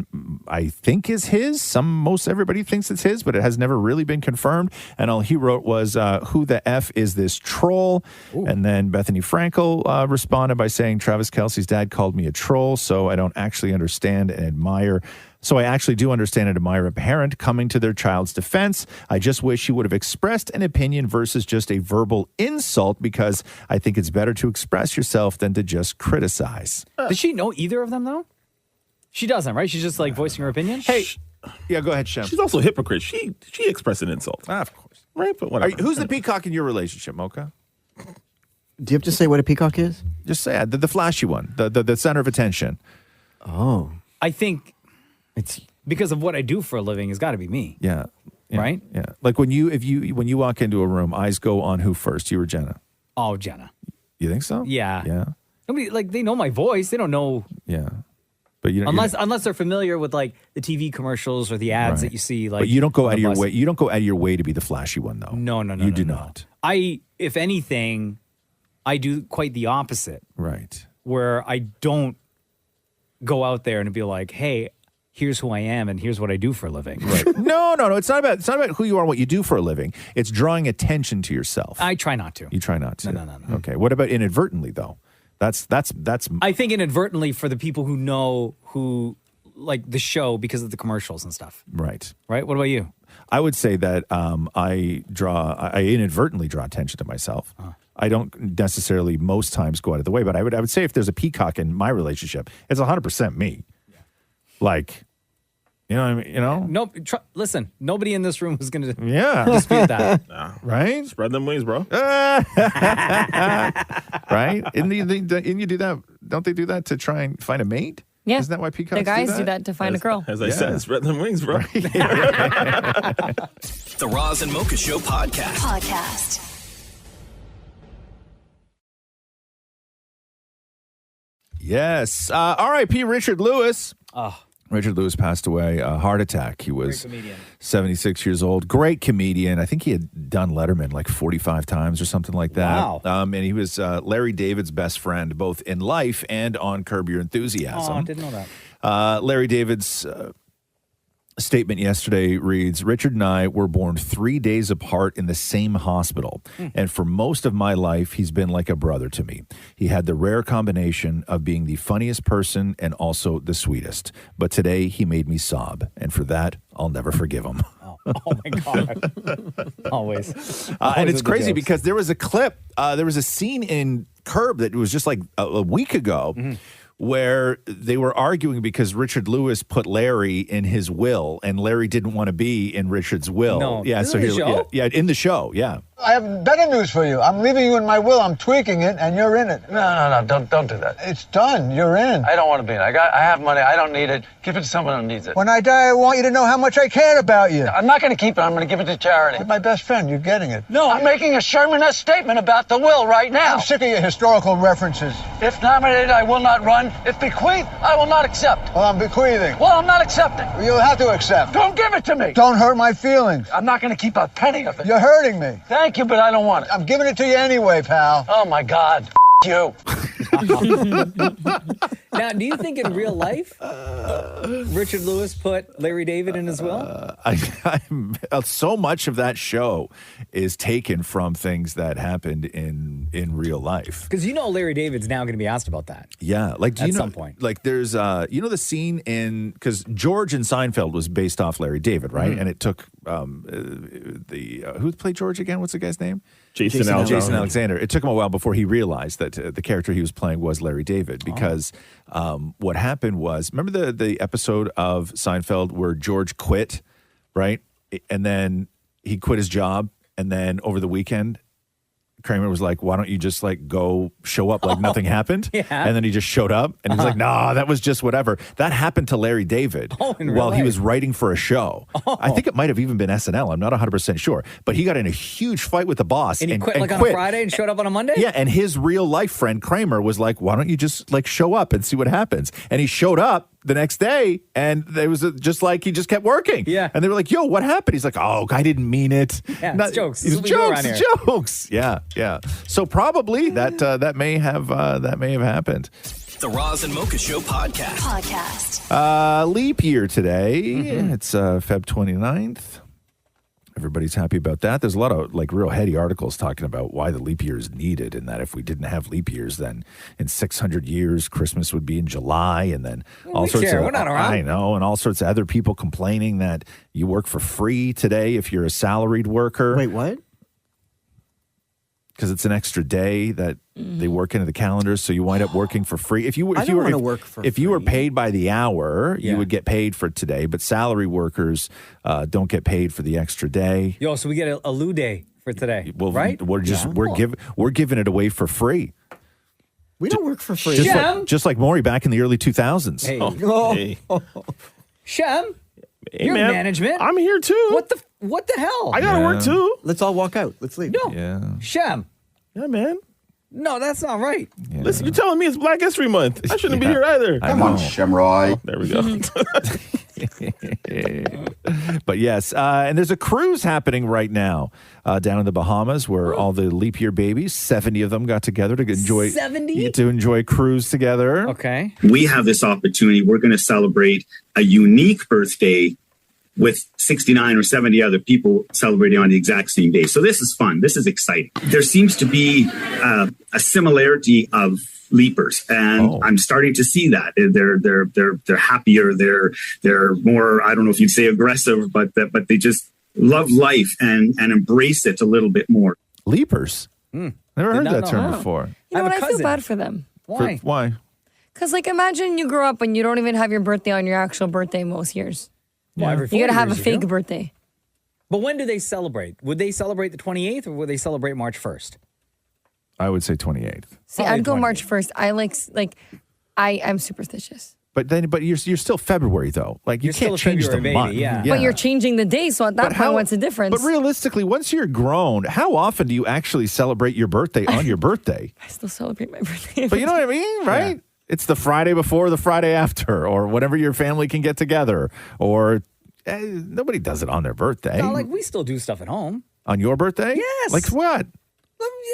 Speaker 8: I think is his. Most everybody thinks it's his, but it has never really been confirmed. And all he wrote was, who the F is this troll? Ooh. And then Bethany Frankel responded by saying, Travis Kelsey's dad called me a troll, so I don't actually understand and admire. So I actually do understand and admire a parent coming to their child's defense. I just wish he would have expressed an opinion versus just a verbal insult, because I think it's better to express yourself than to just criticize.
Speaker 9: Does she know either of them, though? She doesn't, right? She's just like voicing her opinion?
Speaker 8: Hey, yeah, go ahead, Shem.
Speaker 10: She's also a hypocrite. She expressed an insult.
Speaker 8: Of course.
Speaker 10: Right? But whatever.
Speaker 8: Who's the peacock in your relationship, Mocha?
Speaker 11: Do you have to say what a peacock is?
Speaker 8: Just say it. The flashy one, the center of attention.
Speaker 11: Oh.
Speaker 9: I think it's because of what I do for a living. It's got to be me.
Speaker 8: Yeah.
Speaker 9: Right?
Speaker 8: Yeah. Like when you walk into a room, eyes go on who first? You or Jenna?
Speaker 9: Oh, Jenna.
Speaker 8: You think so?
Speaker 9: Yeah.
Speaker 8: Yeah.
Speaker 9: Nobody, like, they know my voice. They don't know.
Speaker 8: Yeah. But you
Speaker 9: unless they're familiar with like the TV commercials or the ads that you see. Like,
Speaker 8: but you don't go
Speaker 9: on
Speaker 8: out of
Speaker 9: the
Speaker 8: your
Speaker 9: bus.
Speaker 8: way. You don't go out of your way to be the flashy one, though.
Speaker 9: No.
Speaker 8: You do not.
Speaker 9: If anything, I do quite the opposite.
Speaker 8: Right.
Speaker 9: Where I don't go out there and be like, hey, here's who I am and here's what I do for a living.
Speaker 8: Right. No. It's not about who you are and what you do for a living. It's drawing attention to yourself.
Speaker 9: I try not to.
Speaker 8: You try not to.
Speaker 9: No.
Speaker 8: Okay. What about inadvertently, though? That's.
Speaker 9: I think inadvertently for the people who know who like the show because of the commercials and stuff.
Speaker 8: Right.
Speaker 9: Right. What about you?
Speaker 8: I would say that I inadvertently draw attention to myself. I don't necessarily most times go out of the way, but I would say if there's a peacock in my relationship, it's 100% me. Yeah. Like, you know what I mean? You know?
Speaker 9: No, listen, nobody in this room is going to
Speaker 8: dispute
Speaker 9: that.
Speaker 10: Nah.
Speaker 8: Right?
Speaker 10: Spread them wings, bro.
Speaker 8: Right? And you do that, don't they do that to try and find a mate?
Speaker 2: Yeah.
Speaker 8: Isn't that why peacocks
Speaker 2: The guys do that to find a girl.
Speaker 10: As I said, spread them wings, bro.
Speaker 1: The Roz and Mocha Show podcast.
Speaker 8: Yes. R.I.P. Richard Lewis.
Speaker 9: Oh.
Speaker 8: Richard Lewis passed away, a heart attack. He was 76 years old. Great comedian. I think he had done Letterman like 45 times or something like that.
Speaker 9: Wow.
Speaker 8: And he was Larry David's best friend, both in life and on Curb Your Enthusiasm.
Speaker 9: Oh, I didn't know that.
Speaker 8: Larry David's statement yesterday reads, Richard and I were born 3 days apart in the same hospital. And for most of my life, he's been like a brother to me. He had the rare combination of being the funniest person and also the sweetest. But today he made me sob. And for that, I'll never forgive him.
Speaker 9: Oh my God. Always.
Speaker 8: And it's
Speaker 9: with the
Speaker 8: crazy
Speaker 9: jokes.
Speaker 8: because there was a clip, there was a scene in Curb that was just like a week ago where they were arguing because Richard Lewis put Larry in his will and Larry didn't want to be in Richard's will.
Speaker 7: No.
Speaker 8: Yeah,
Speaker 7: In
Speaker 8: so
Speaker 7: the
Speaker 8: here,
Speaker 7: show?
Speaker 8: yeah, in the show, yeah.
Speaker 7: I have better news for you. I'm leaving you in my will. I'm tweaking it, and you're in it.
Speaker 4: No, don't do that.
Speaker 7: It's done. You're in.
Speaker 4: I don't want to be in. I have money. I don't need it. Give it to someone who needs it.
Speaker 7: When I die, I want you to know how much I care about you.
Speaker 4: I'm not going to keep it. I'm going to give it to charity.
Speaker 7: You're my best friend. You're getting it.
Speaker 4: No, I'm making a Sherman-esque statement about the will right now.
Speaker 7: I'm sick of your historical references.
Speaker 4: If nominated, I will not run. If bequeathed, I will not accept.
Speaker 7: Well, I'm bequeathing.
Speaker 4: Well, I'm not accepting.
Speaker 7: You'll have to accept.
Speaker 4: Don't give it to me.
Speaker 7: Don't hurt my feelings.
Speaker 4: I'm not going to keep a penny of it.
Speaker 7: You're hurting me.
Speaker 4: Thank you, but I don't want it.
Speaker 7: I'm giving it to you anyway, pal.
Speaker 4: Oh, my God. You.
Speaker 9: Now, do you think in real life, Richard Lewis put Larry David in his will?
Speaker 8: So much of that show is taken from things that happened in real life.
Speaker 9: Because Larry David's now going to be asked about that.
Speaker 8: Yeah, like do
Speaker 9: At
Speaker 8: you know,
Speaker 9: some point.
Speaker 8: like there's the scene in because George in Seinfeld was based off Larry David, right? And it took who played George again? What's the guy's name?
Speaker 10: Jason Alexander.
Speaker 8: Jason Alexander. It took him a while before he realized that the character he was playing was Larry David because what happened was, remember the episode of Seinfeld where George quit, right? And then he quit his job, and then over the weekend, Kramer was like, why don't you just like go show up like nothing happened?
Speaker 9: Yeah.
Speaker 8: And then he just showed up and he was like, nah, that was just whatever. That happened to Larry David while he was writing for a show. I think it might have even been SNL. I'm not 100% sure. But he got in a huge fight with the boss.
Speaker 9: And he quit on a Friday and showed up on a Monday?
Speaker 8: Yeah, and his real life friend Kramer was like, why don't you just like show up and see what happens? And he showed up the next day, and it was just like he just kept working. Yeah. And they were like, yo, what happened? He's like, oh, I didn't mean it.
Speaker 9: Yeah, it's jokes.
Speaker 8: It's
Speaker 9: This is what we do
Speaker 8: jokes.
Speaker 9: around
Speaker 8: It's jokes. Yeah. So probably that may have happened.
Speaker 1: The Roz and Mocha Show podcast.
Speaker 8: Leap year today. It's Feb 29th. Everybody's happy about that. There's a lot of like real heady articles talking about why the leap year is needed, and that if we didn't have leap years, then in 600 years, Christmas would be in July, and then all sorts of
Speaker 9: We're not around.
Speaker 8: I know, and all sorts of other people complaining that you work for free today if you're a salaried worker.
Speaker 11: Wait, what?
Speaker 8: Because it's an extra day that they work into the calendar, so you wind up working for free. If you were paid by the hour, you would get paid for today. But salary workers don't get paid for the extra day.
Speaker 9: Yo, so we get a Lou Day for today,
Speaker 8: Well,
Speaker 9: right?
Speaker 8: we're giving it away for free.
Speaker 11: We don't work for free.
Speaker 8: Just like Maury back in the early 2000s.
Speaker 9: Hey. Shem, you're
Speaker 10: man.
Speaker 9: management.
Speaker 10: I'm here too.
Speaker 9: What the hell?
Speaker 10: I gotta work too.
Speaker 11: Let's all walk out. Let's leave.
Speaker 9: No.
Speaker 8: Yeah.
Speaker 9: Shem.
Speaker 10: Yeah, man.
Speaker 9: No, that's not right.
Speaker 8: Yeah.
Speaker 10: Listen, you're telling me it's Black History Month. I shouldn't be here either.
Speaker 8: Come on,
Speaker 10: Shamroy. There we go.
Speaker 8: But yes, and there's a cruise happening right now down in the Bahamas where all the leap year babies, 70 of them, got together to enjoy
Speaker 9: 70?
Speaker 8: to enjoy a cruise together.
Speaker 9: Okay.
Speaker 18: We have this opportunity. We're going to celebrate a unique birthday with 69 or 70 other people celebrating on the exact same day. So this is fun. This is exciting. There seems to be a similarity of leapers, and I'm starting to see that they're happier. They're more, I don't know if you'd say aggressive, but they just love life and embrace it a little bit more.
Speaker 8: Leapers. Never heard that term before.
Speaker 2: You know what? I feel bad for them.
Speaker 9: Why?
Speaker 8: Why?
Speaker 2: Because, like, imagine you grow up and you don't even have your birthday on your actual birthday most years.
Speaker 9: Well, every
Speaker 2: You gotta
Speaker 9: 40
Speaker 2: have a
Speaker 9: years
Speaker 2: fake
Speaker 9: ago.
Speaker 2: birthday.
Speaker 9: But when do they celebrate? Would they celebrate the 28th or would they celebrate March 1st?
Speaker 8: I would say 28th.
Speaker 2: See, I'd go March 1st. I'm superstitious.
Speaker 8: But you're still February though. Like you
Speaker 9: You're still
Speaker 8: can't
Speaker 9: a
Speaker 8: change the
Speaker 9: February
Speaker 8: month.
Speaker 9: baby, yeah.
Speaker 2: But you're changing the day, so at that point, what's the difference?
Speaker 8: But realistically, once you're grown, how often do you actually celebrate your birthday on your birthday?
Speaker 2: I still celebrate my birthday.
Speaker 8: But you know what I mean, right?
Speaker 9: Yeah.
Speaker 8: It's the Friday before, the Friday after, or whenever your family can get together, or nobody does it on their birthday.
Speaker 9: No, like we still do stuff at home.
Speaker 8: On your birthday?
Speaker 9: Yes.
Speaker 8: Like what?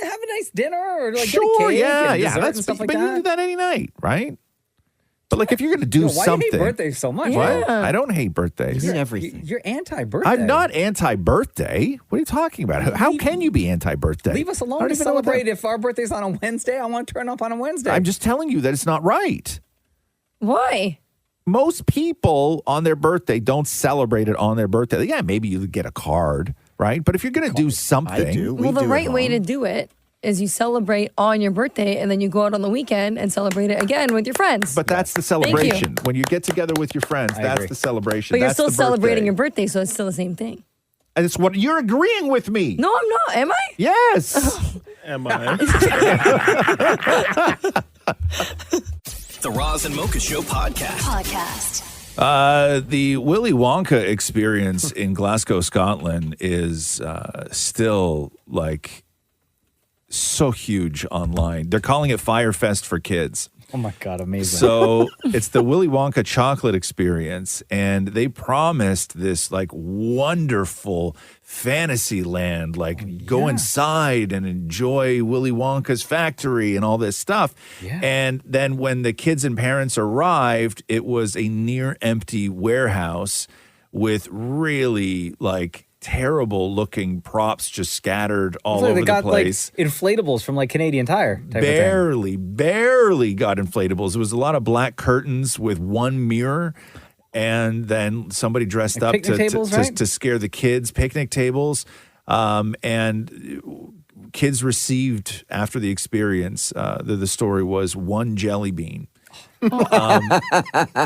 Speaker 9: Have a nice dinner or like
Speaker 8: Sure,
Speaker 9: get a cake
Speaker 8: yeah,
Speaker 9: and
Speaker 8: yeah.
Speaker 9: dessert
Speaker 8: That's
Speaker 9: and stuff like
Speaker 8: but you
Speaker 9: that.
Speaker 8: do that any night, right? But like, if you're going to do
Speaker 9: Why
Speaker 8: something,
Speaker 9: do you hate birthdays so much?
Speaker 8: What? I don't hate birthdays.
Speaker 9: You're anti-birthday.
Speaker 8: I'm not anti-birthday. What are you talking about? How can you be anti-birthday?
Speaker 9: Leave us
Speaker 8: I
Speaker 9: alone
Speaker 8: don't
Speaker 9: to
Speaker 8: even know what that-
Speaker 9: celebrate. If our birthday's on a Wednesday, I want to turn up on a Wednesday.
Speaker 8: I'm just telling you that it's not right.
Speaker 2: Why?
Speaker 8: Most people on their birthday don't celebrate it on their birthday. Yeah, maybe you get a card, right? But if you're going to do something,
Speaker 2: Well, the right way to do it is you celebrate on your birthday and then you go out on the weekend and celebrate it again with your friends.
Speaker 8: But that's the
Speaker 2: Thank you.
Speaker 8: celebration. When you get together with your friends, that's the celebration.
Speaker 2: But you're
Speaker 8: That's
Speaker 2: still
Speaker 8: the
Speaker 2: celebrating
Speaker 8: birthday.
Speaker 2: your birthday, so it's still the same thing.
Speaker 8: And it's what you're agreeing with me.
Speaker 2: No, I'm not. Am I?
Speaker 8: Yes.
Speaker 10: Am I?
Speaker 1: The Roz and Mocha Show podcast.
Speaker 8: The Willy Wonka experience in Glasgow, Scotland is still like so huge online. They're calling it Firefest for kids.
Speaker 9: Oh my God, amazing.
Speaker 8: So it's the Willy Wonka chocolate experience, and they promised this like wonderful fantasy land, like go inside and enjoy Willy Wonka's factory and all this stuff.
Speaker 9: Yeah.
Speaker 8: And then when the kids and parents arrived, it was a near empty warehouse with really like terrible looking props just scattered all over
Speaker 9: they
Speaker 8: the
Speaker 9: got
Speaker 8: place.
Speaker 9: like inflatables from like Canadian Tire. Type
Speaker 8: Barely got inflatables. It was a lot of black curtains with one mirror, and then somebody dressed
Speaker 9: Like
Speaker 8: up
Speaker 9: picnic tables, right?
Speaker 8: to scare the kids. Picnic tables, and kids received after the experience. The story was one jelly bean.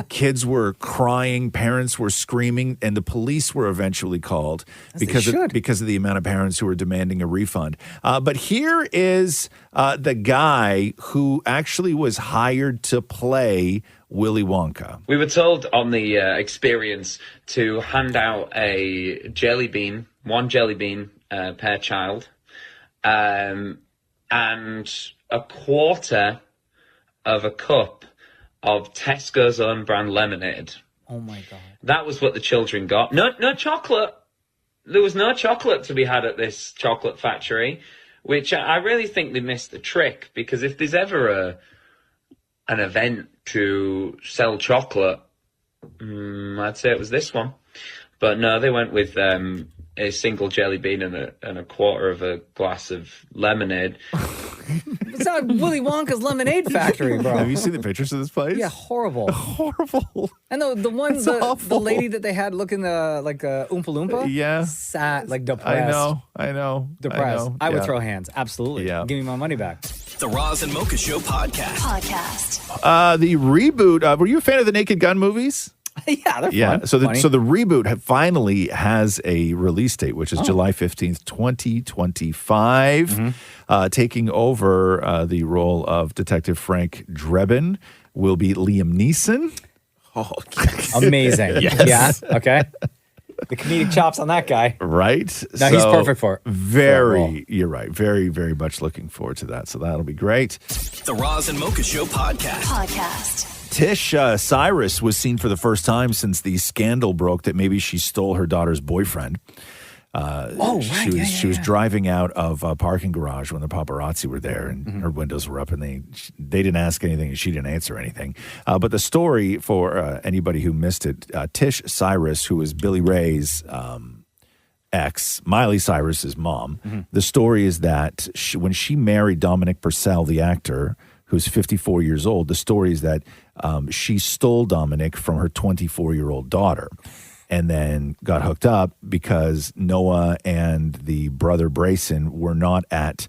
Speaker 8: Kids were crying, parents were screaming, and the police were eventually called because of the amount of parents who were demanding a refund. But here is the guy who actually was hired to play Willy Wonka.
Speaker 5: We were told on the experience to hand out a jelly bean, one jelly bean per child, and a quarter of a cup of Tesco's own brand lemonade.
Speaker 9: Oh my God.
Speaker 5: That was what the children got. No chocolate. There was no chocolate to be had at this chocolate factory, which I really think they missed the trick, because if there's ever an event to sell chocolate, I'd say it was this one. But no, they went with a single jelly bean and a quarter of a glass of lemonade.
Speaker 9: It's not Willy Wonka's lemonade factory, bro.
Speaker 8: Have you seen the pictures of this place?
Speaker 9: Yeah, horrible.
Speaker 8: Horrible.
Speaker 9: And the one, the lady that they had looking like a Oompa Loompa.
Speaker 8: Yeah.
Speaker 9: Sad, like depressed.
Speaker 8: I know.
Speaker 9: Depressed. I would
Speaker 8: Yeah.
Speaker 9: throw hands. Absolutely.
Speaker 8: Yeah.
Speaker 9: Give me my money back.
Speaker 1: The Roz and Mocha Show podcast.
Speaker 8: The reboot. Were you a fan of the Naked Gun movies?
Speaker 9: Yeah, they're
Speaker 8: Yeah.
Speaker 9: fun.
Speaker 8: So the
Speaker 9: Funny.
Speaker 8: reboot finally has a release date, which is July 15th, 2025. Taking over the role of Detective Frank Drebin will be Liam Neeson. Oh,
Speaker 9: Amazing.
Speaker 8: Yes.
Speaker 9: Yeah. Okay. The comedic chops on that guy.
Speaker 8: Right?
Speaker 9: No, he's perfect for it.
Speaker 8: You're right. Very, very much looking forward to that. So that'll be great.
Speaker 1: The Roz and Mocha Show podcast.
Speaker 8: Tish Cyrus was seen for the first time since the scandal broke that maybe she stole her daughter's boyfriend. She was driving out of a parking garage when the paparazzi were there, and her windows were up, and they didn't ask anything, and she didn't answer anything. But the story, for anybody who missed it, Tish Cyrus, who is Billy Ray's ex, Miley Cyrus's mom, the story is that when she married Dominic Purcell, the actor, who's 54 years old, the story is that she stole Dominic from her 24-year-old daughter, and then got hooked up because Noah and the brother Brayson were not at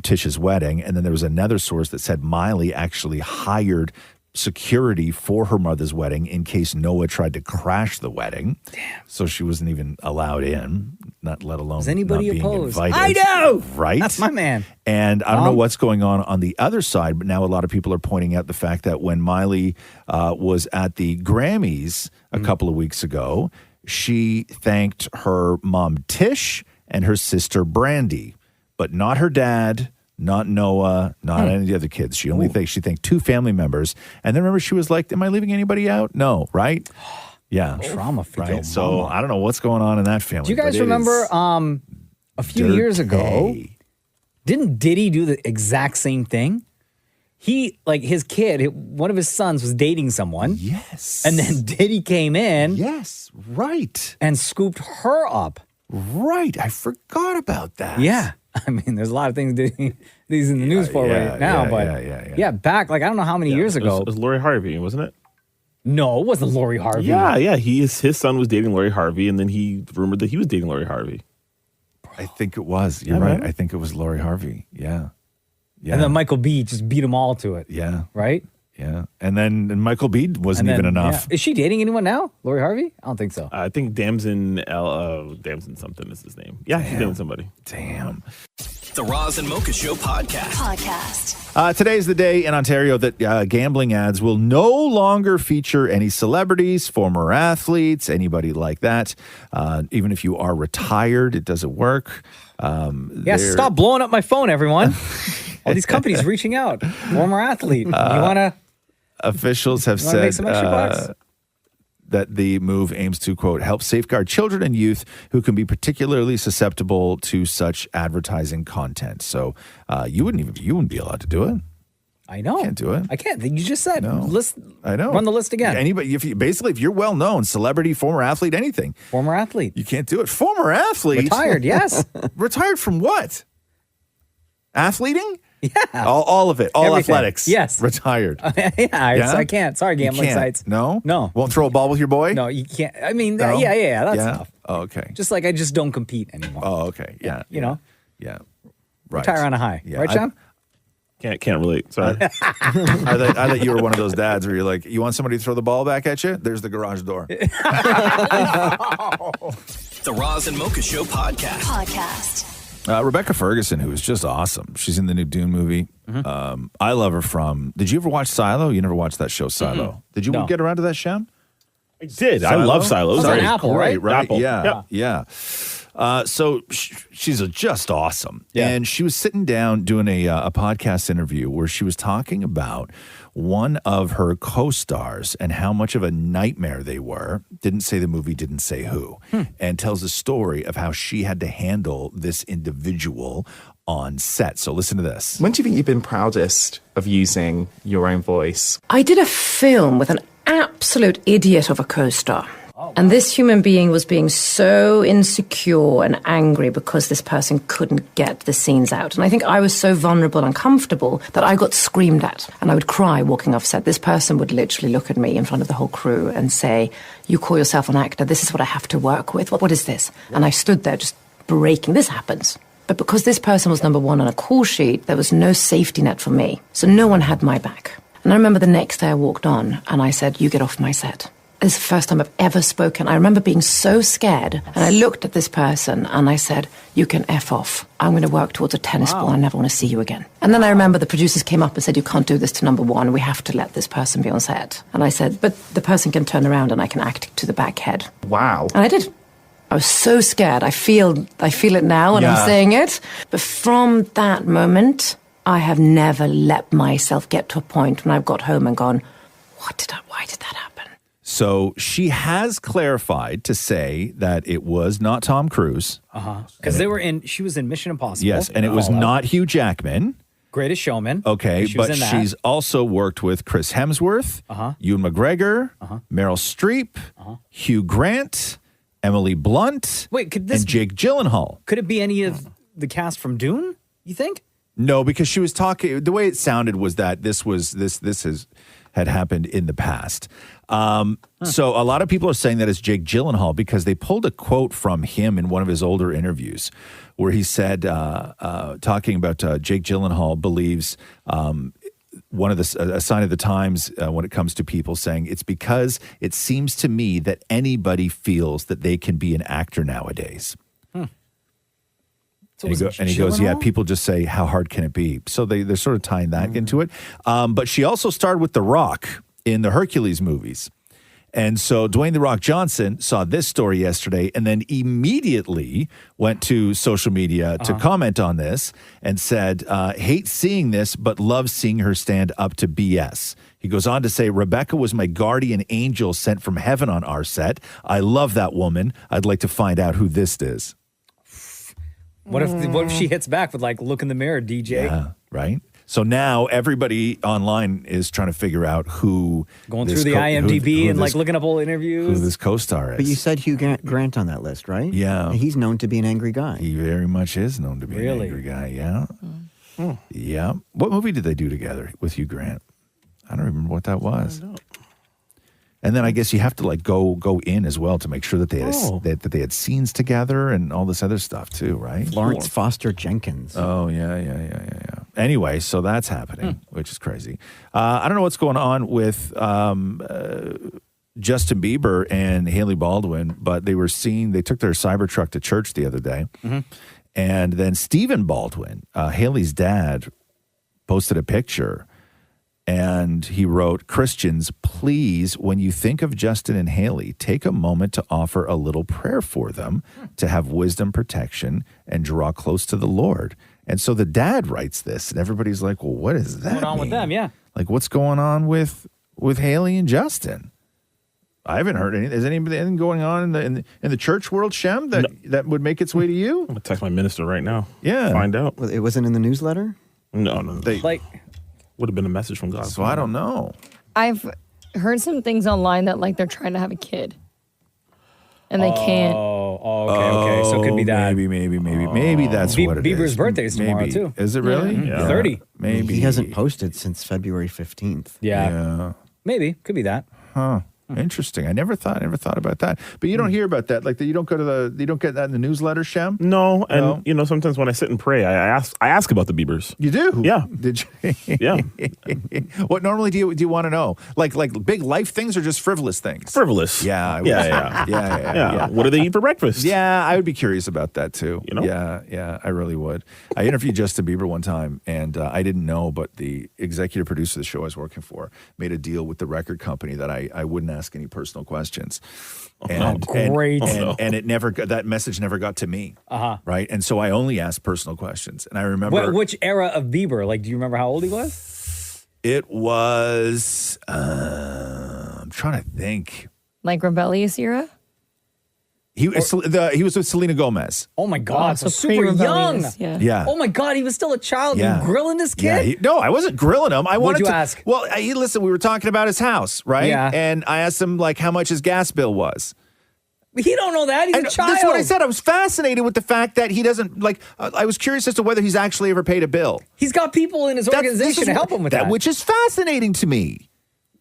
Speaker 8: Tish's wedding. And then there was another source that said Miley actually hired security for her mother's wedding in case Noah tried to crash the wedding. Damn. So she wasn't even allowed in, not let alone
Speaker 9: Is anybody
Speaker 8: not being
Speaker 9: opposed?
Speaker 8: invited.
Speaker 9: I know!
Speaker 8: Right?
Speaker 9: That's my man.
Speaker 8: And I don't know what's going on the other side, but now a lot of people are pointing out the fact that when Miley was at the Grammys a couple of weeks ago, she thanked her mom Tish and her sister Brandy, but not her dad, not Noah, not any of the other kids. She only thanked two family members. And then remember, she was like, am I leaving anybody out? No, right? Yeah.
Speaker 9: Trauma for your
Speaker 8: right. So I don't know what's going on in that family.
Speaker 9: Do you guys remember a few years ago, didn't Diddy do the exact same thing? his kid, one of his sons was dating someone.
Speaker 8: Yes.
Speaker 9: And then Diddy came in.
Speaker 8: Yes, right.
Speaker 9: And scooped her up.
Speaker 8: Right. I forgot about that.
Speaker 9: Yeah. I mean, there's a lot of things he's in the news for right now. Back, like, I don't know how many years ago.
Speaker 10: It was Lori Harvey, wasn't it?
Speaker 9: No, it wasn't Lori Harvey.
Speaker 10: Yeah. His son was dating Lori Harvey, and then he rumored that he was dating Lori Harvey.
Speaker 8: I think it was. You're right. I think it was Lori Harvey. Yeah.
Speaker 9: And then Michael B just beat them all to it.
Speaker 8: Yeah.
Speaker 9: Right?
Speaker 8: Yeah. And then Michael B wasn't even enough.
Speaker 9: Yeah. Is she dating anyone now? Lori Harvey? I don't think so.
Speaker 10: I think Damson something is his name. Yeah, she's dating somebody.
Speaker 8: Damn.
Speaker 1: The Roz and Mocha Show podcast.
Speaker 8: Today's the day in Ontario that gambling ads will no longer feature any celebrities, former athletes, anybody like that. Even if you are retired, it doesn't work.
Speaker 9: Stop blowing up my phone, everyone. All these companies reaching out. Former athlete. You want to...
Speaker 8: Officials have said
Speaker 9: make some extra bucks?
Speaker 8: That the move aims to, quote, help safeguard children and youth who can be particularly susceptible to such advertising content. So you wouldn't be allowed to do it.
Speaker 9: I know.
Speaker 8: Can't do it.
Speaker 9: I can't. You just said.
Speaker 8: No.
Speaker 9: List.
Speaker 8: I know.
Speaker 9: Run the list again.
Speaker 8: Anybody, if you're well known, celebrity, former athlete, anything.
Speaker 9: Former athlete.
Speaker 8: You can't do it. Former athlete.
Speaker 9: Retired, yes.
Speaker 8: Retired from what? Athleting?
Speaker 9: Yeah.
Speaker 8: All of it. All
Speaker 9: Everything.
Speaker 8: Athletics.
Speaker 9: Yes.
Speaker 8: Retired.
Speaker 9: I can't. Sorry, gambling sites.
Speaker 8: No?
Speaker 9: No.
Speaker 8: Won't throw a ball with your boy?
Speaker 9: No, you can't. I mean,
Speaker 8: No?
Speaker 9: yeah. That's tough.
Speaker 8: Oh, okay.
Speaker 9: Just like I just don't compete anymore.
Speaker 8: Oh, okay. Yeah.
Speaker 9: You know?
Speaker 8: Yeah. Right.
Speaker 9: Retire on a high.
Speaker 8: Yeah.
Speaker 9: Right, John?
Speaker 10: Can't relate. Sorry.
Speaker 8: I thought you were one of those dads where you're like, you want somebody to throw the ball back at you? There's the garage door.
Speaker 1: The Roz and Mocha Show podcast.
Speaker 8: Rebecca Ferguson, who is just awesome. She's in the new Dune movie. I love her from... Did you ever watch Silo? You never watched that show, Silo. Did you get around to that, Shem?
Speaker 10: I did. I love Silo.
Speaker 9: It's on Apple, right?
Speaker 10: Apple.
Speaker 8: Yeah. Yeah. So she's just awesome.
Speaker 9: Yeah.
Speaker 8: And she was sitting down doing a podcast interview where she was talking about one of her co-stars and how much of a nightmare they were. Didn't say the movie, didn't say who. And tells the story of how she had to handle this individual on set. So listen to this.
Speaker 3: When do you think you've been proudest of using your own voice?
Speaker 13: I did a film with an absolute idiot of a co-star. And this human being was being so insecure and angry because this person couldn't get the scenes out. And I think I was so vulnerable and comfortable that I got screamed at. And I would cry walking off set. This person would literally look at me in front of the whole crew and say, "You call yourself an actor. This is what I have to work with. What is this?" And I stood there just breaking. This happens. But because this person was number one on a call sheet, there was no safety net for me. So no one had my back. And I remember the next day I walked on and I said, "You get off my set." This is the first time I've ever spoken. I remember being so scared. And I looked at this person and I said, "You can F off. I'm going to work towards a tennis ball. I never want to see you again." And then I remember the producers came up and said, "You can't do this to number one. We have to let this person be on set." And I said, "But the person can turn around and I can act to the back head."
Speaker 3: Wow.
Speaker 13: And I did. I was so scared. I feel it now when I'm saying it. But from that moment, I have never let myself get to a point when I've got home and gone, why did that happen?
Speaker 8: So she has clarified to say that it was not Tom Cruise.
Speaker 9: Because she was in Mission Impossible.
Speaker 8: Yes, and it was not Hugh Jackman.
Speaker 9: Greatest Showman.
Speaker 8: Okay,
Speaker 9: She was
Speaker 8: but
Speaker 9: in that.
Speaker 8: she's also worked with Chris Hemsworth, Ewan McGregor, Meryl Streep, Hugh Grant, Emily Blunt, and Jake Gyllenhaal.
Speaker 9: Could it be any of the cast from Dune, you think?
Speaker 8: No, because she was talking. The way it sounded was that this had happened in the past. So a lot of people are saying that it's Jake Gyllenhaal because they pulled a quote from him in one of his older interviews where he said, talking about Jake Gyllenhaal believes one of a sign of the times when it comes to people saying it's because it seems to me that anybody feels that they can be an actor nowadays.
Speaker 9: So
Speaker 8: and he goes, yeah, people just say, how hard can it be? So they're sort of tying that into it. But she also starred with The Rock in the Hercules movies. And so Dwayne The Rock Johnson saw this story yesterday and then immediately went to social media to comment on this and said, hate seeing this, but love seeing her stand up to BS. He goes on to say, Rebecca was my guardian angel sent from heaven on our set. I love that woman. I'd like to find out who this is.
Speaker 9: What if she hits back with like, look in the mirror, DJ?
Speaker 8: Yeah, right. So now everybody online is trying to figure out who
Speaker 9: Going through the IMDb and like looking up old interviews.
Speaker 8: who this co-star is.
Speaker 11: But you said Hugh Grant on that list, right?
Speaker 8: Yeah.
Speaker 11: And he's known to be an angry guy.
Speaker 8: He very much is known to be an angry guy. Yeah. Yeah. What movie did they do together with Hugh Grant? I don't remember what that was. And then I guess you have to like go in as well to make sure that they had that they had scenes together and all this other stuff too, right?
Speaker 11: Florence Foster Jenkins.
Speaker 8: Oh yeah. Anyway, so that's happening, which is crazy. I don't know what's going on with Justin Bieber and Haley Baldwin, but they took their Cybertruck to church the other day, and then Stephen Baldwin, Haley's dad, posted a picture. And he wrote, Christians, please, when you think of Justin and Haley, take a moment to offer a little prayer for them, to have wisdom, protection, and draw close to the Lord. And so the dad writes this, and everybody's like, well, what is that?
Speaker 9: What's going on with them? Yeah.
Speaker 8: Like, what's going on with Haley and Justin? I haven't heard anything. Is anything going on in the church world, Shem, that would make its way to you?
Speaker 10: I'm going to text my minister right now.
Speaker 8: Yeah.
Speaker 10: Find out.
Speaker 11: Well, it wasn't in the newsletter?
Speaker 10: No. Would have been a message from God.
Speaker 8: So I don't know.
Speaker 2: I've heard some things online that like they're trying to have a kid. And they can't.
Speaker 9: Okay. So it could be that.
Speaker 8: Maybe that's what it is.
Speaker 9: Bieber's birthday is tomorrow, too.
Speaker 8: Is it really?
Speaker 9: Yeah. 30.
Speaker 8: Maybe.
Speaker 11: He hasn't posted since February 15th.
Speaker 9: Yeah. Maybe. Could be that.
Speaker 8: Huh. Interesting. I never thought about that. But you don't hear about that. Like you don't get that in the newsletter, Shem?
Speaker 10: No. And sometimes when I sit and pray, I ask about the Biebers.
Speaker 8: You do?
Speaker 10: Yeah.
Speaker 8: Did you?
Speaker 10: Yeah.
Speaker 8: What normally do you want to know? Like big life things or just frivolous things?
Speaker 10: Frivolous.
Speaker 8: Yeah.
Speaker 10: Yeah. What do they eat for breakfast?
Speaker 8: Yeah, I would be curious about that too.
Speaker 10: You know?
Speaker 8: Yeah, I really would. I interviewed Justin Bieber one time, and I didn't know, but the executive producer of the show I was working for made a deal with the record company that I wouldn't ask any personal questions. And,
Speaker 9: great.
Speaker 8: And it never that message never got to me. Right. And so I only asked personal questions. And I remember
Speaker 9: Which era of Bieber? Like, do you remember how old he was?
Speaker 8: It was I'm trying to think.
Speaker 2: Like rebellious era?
Speaker 8: He was with Selena Gomez.
Speaker 9: Oh my God, so
Speaker 2: pretty
Speaker 9: super young.
Speaker 2: rebellious,
Speaker 8: Yeah.
Speaker 9: Oh my God, he was still a child.
Speaker 8: Yeah.
Speaker 9: You grilling this kid?
Speaker 8: Yeah, no, I wasn't grilling him.
Speaker 9: What'd you ask?
Speaker 8: Well, listen, we were talking about his house, right?
Speaker 9: Yeah.
Speaker 8: And I asked him like how much his gas bill was.
Speaker 9: He don't know that. He's a child.
Speaker 8: That's what I said. I was fascinated with the fact that he doesn't like. I was curious as to whether he's actually ever paid a bill.
Speaker 9: He's got people in his organization to help him with that.
Speaker 8: Which is fascinating to me.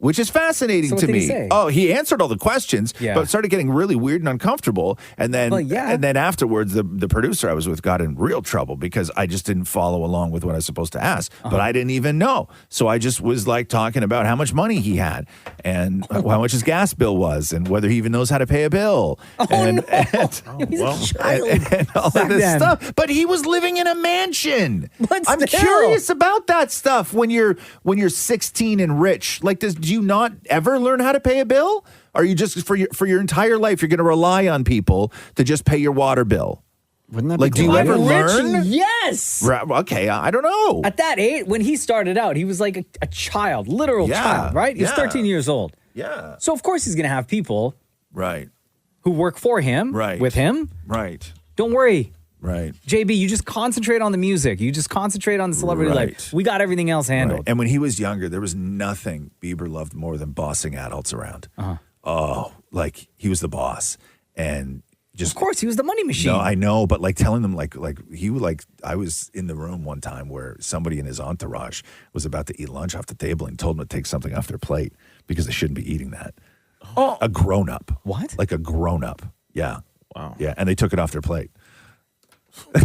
Speaker 8: So what did he say? Oh, he answered all the questions, but it started getting really weird and uncomfortable. And then, and then afterwards, the producer I was with got in real trouble because I just didn't follow along with what I was supposed to ask. But I didn't even know, so I just was like talking about how much money he had and how much his gas bill was and whether he even knows how to pay a bill. And all of this stuff. But he was living in a mansion. I'm curious about that stuff when you're 16 and rich. Like, do you not ever learn how to pay a bill? Or are you just for your entire life you're going to rely on people to just pay your water bill?
Speaker 11: Wouldn't that
Speaker 8: like?
Speaker 11: be
Speaker 8: Do you ever learn?
Speaker 9: Yes.
Speaker 8: Okay, I don't know.
Speaker 9: At that age, when he started out, he was like a child, literal child, right? He's 13 years old.
Speaker 8: Yeah.
Speaker 9: So of course he's going to have people,
Speaker 8: right,
Speaker 9: who work for him,
Speaker 8: right,
Speaker 9: with him,
Speaker 8: right.
Speaker 9: Don't worry.
Speaker 8: Right.
Speaker 9: JB, you just concentrate on the music. You just concentrate on the celebrity life. We got everything else handled.
Speaker 8: Right. And when he was younger, there was nothing Bieber loved more than bossing adults around. Oh, like he was the boss. And just,
Speaker 9: of course, he was the money machine.
Speaker 8: No, I know, but like telling them I was in the room one time where somebody in his entourage was about to eat lunch off the table and told them to take something off their plate because they shouldn't be eating that. Oh. A grown-up.
Speaker 9: What?
Speaker 8: Like a grown-up. Yeah.
Speaker 10: Wow.
Speaker 8: Yeah, and they took it off their plate.
Speaker 2: I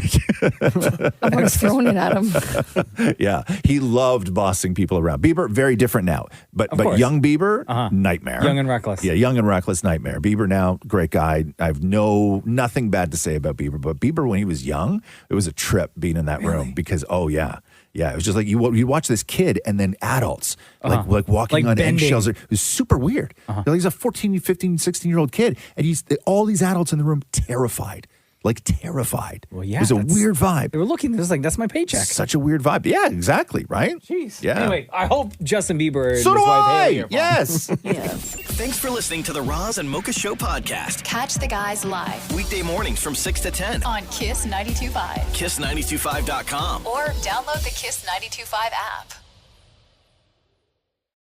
Speaker 2: would have thrown it at him.
Speaker 8: Yeah, he loved bossing people around. Bieber, very different now, but young Bieber, nightmare.
Speaker 9: Young and reckless.
Speaker 8: Yeah, young and reckless, nightmare. Bieber now, great guy. I have nothing bad to say about Bieber, but Bieber when he was young, it was a trip being in that room because it was just like you watch this kid and then adults like walking on eggshells. It was super weird. He's a 14, 15, 16-year-old kid, and all these adults in the room terrified. Like terrified.
Speaker 9: Well, yeah.
Speaker 8: It was a weird vibe.
Speaker 9: They were looking, it was like, that's my paycheck.
Speaker 8: Such a weird vibe. Yeah, exactly, right?
Speaker 9: Jeez.
Speaker 8: Yeah.
Speaker 9: Anyway, I hope Justin Bieber and
Speaker 8: So
Speaker 9: his
Speaker 8: do
Speaker 9: wife
Speaker 8: I.
Speaker 9: Haley are fine.
Speaker 8: Yes.
Speaker 2: Yeah.
Speaker 1: Thanks for listening to the Roz and Mocha Show podcast.
Speaker 6: Catch the guys live
Speaker 1: Weekday mornings from 6 to 10
Speaker 6: on Kiss 92.5.
Speaker 1: KISS925.com.
Speaker 6: Or download the Kiss 92.5 app.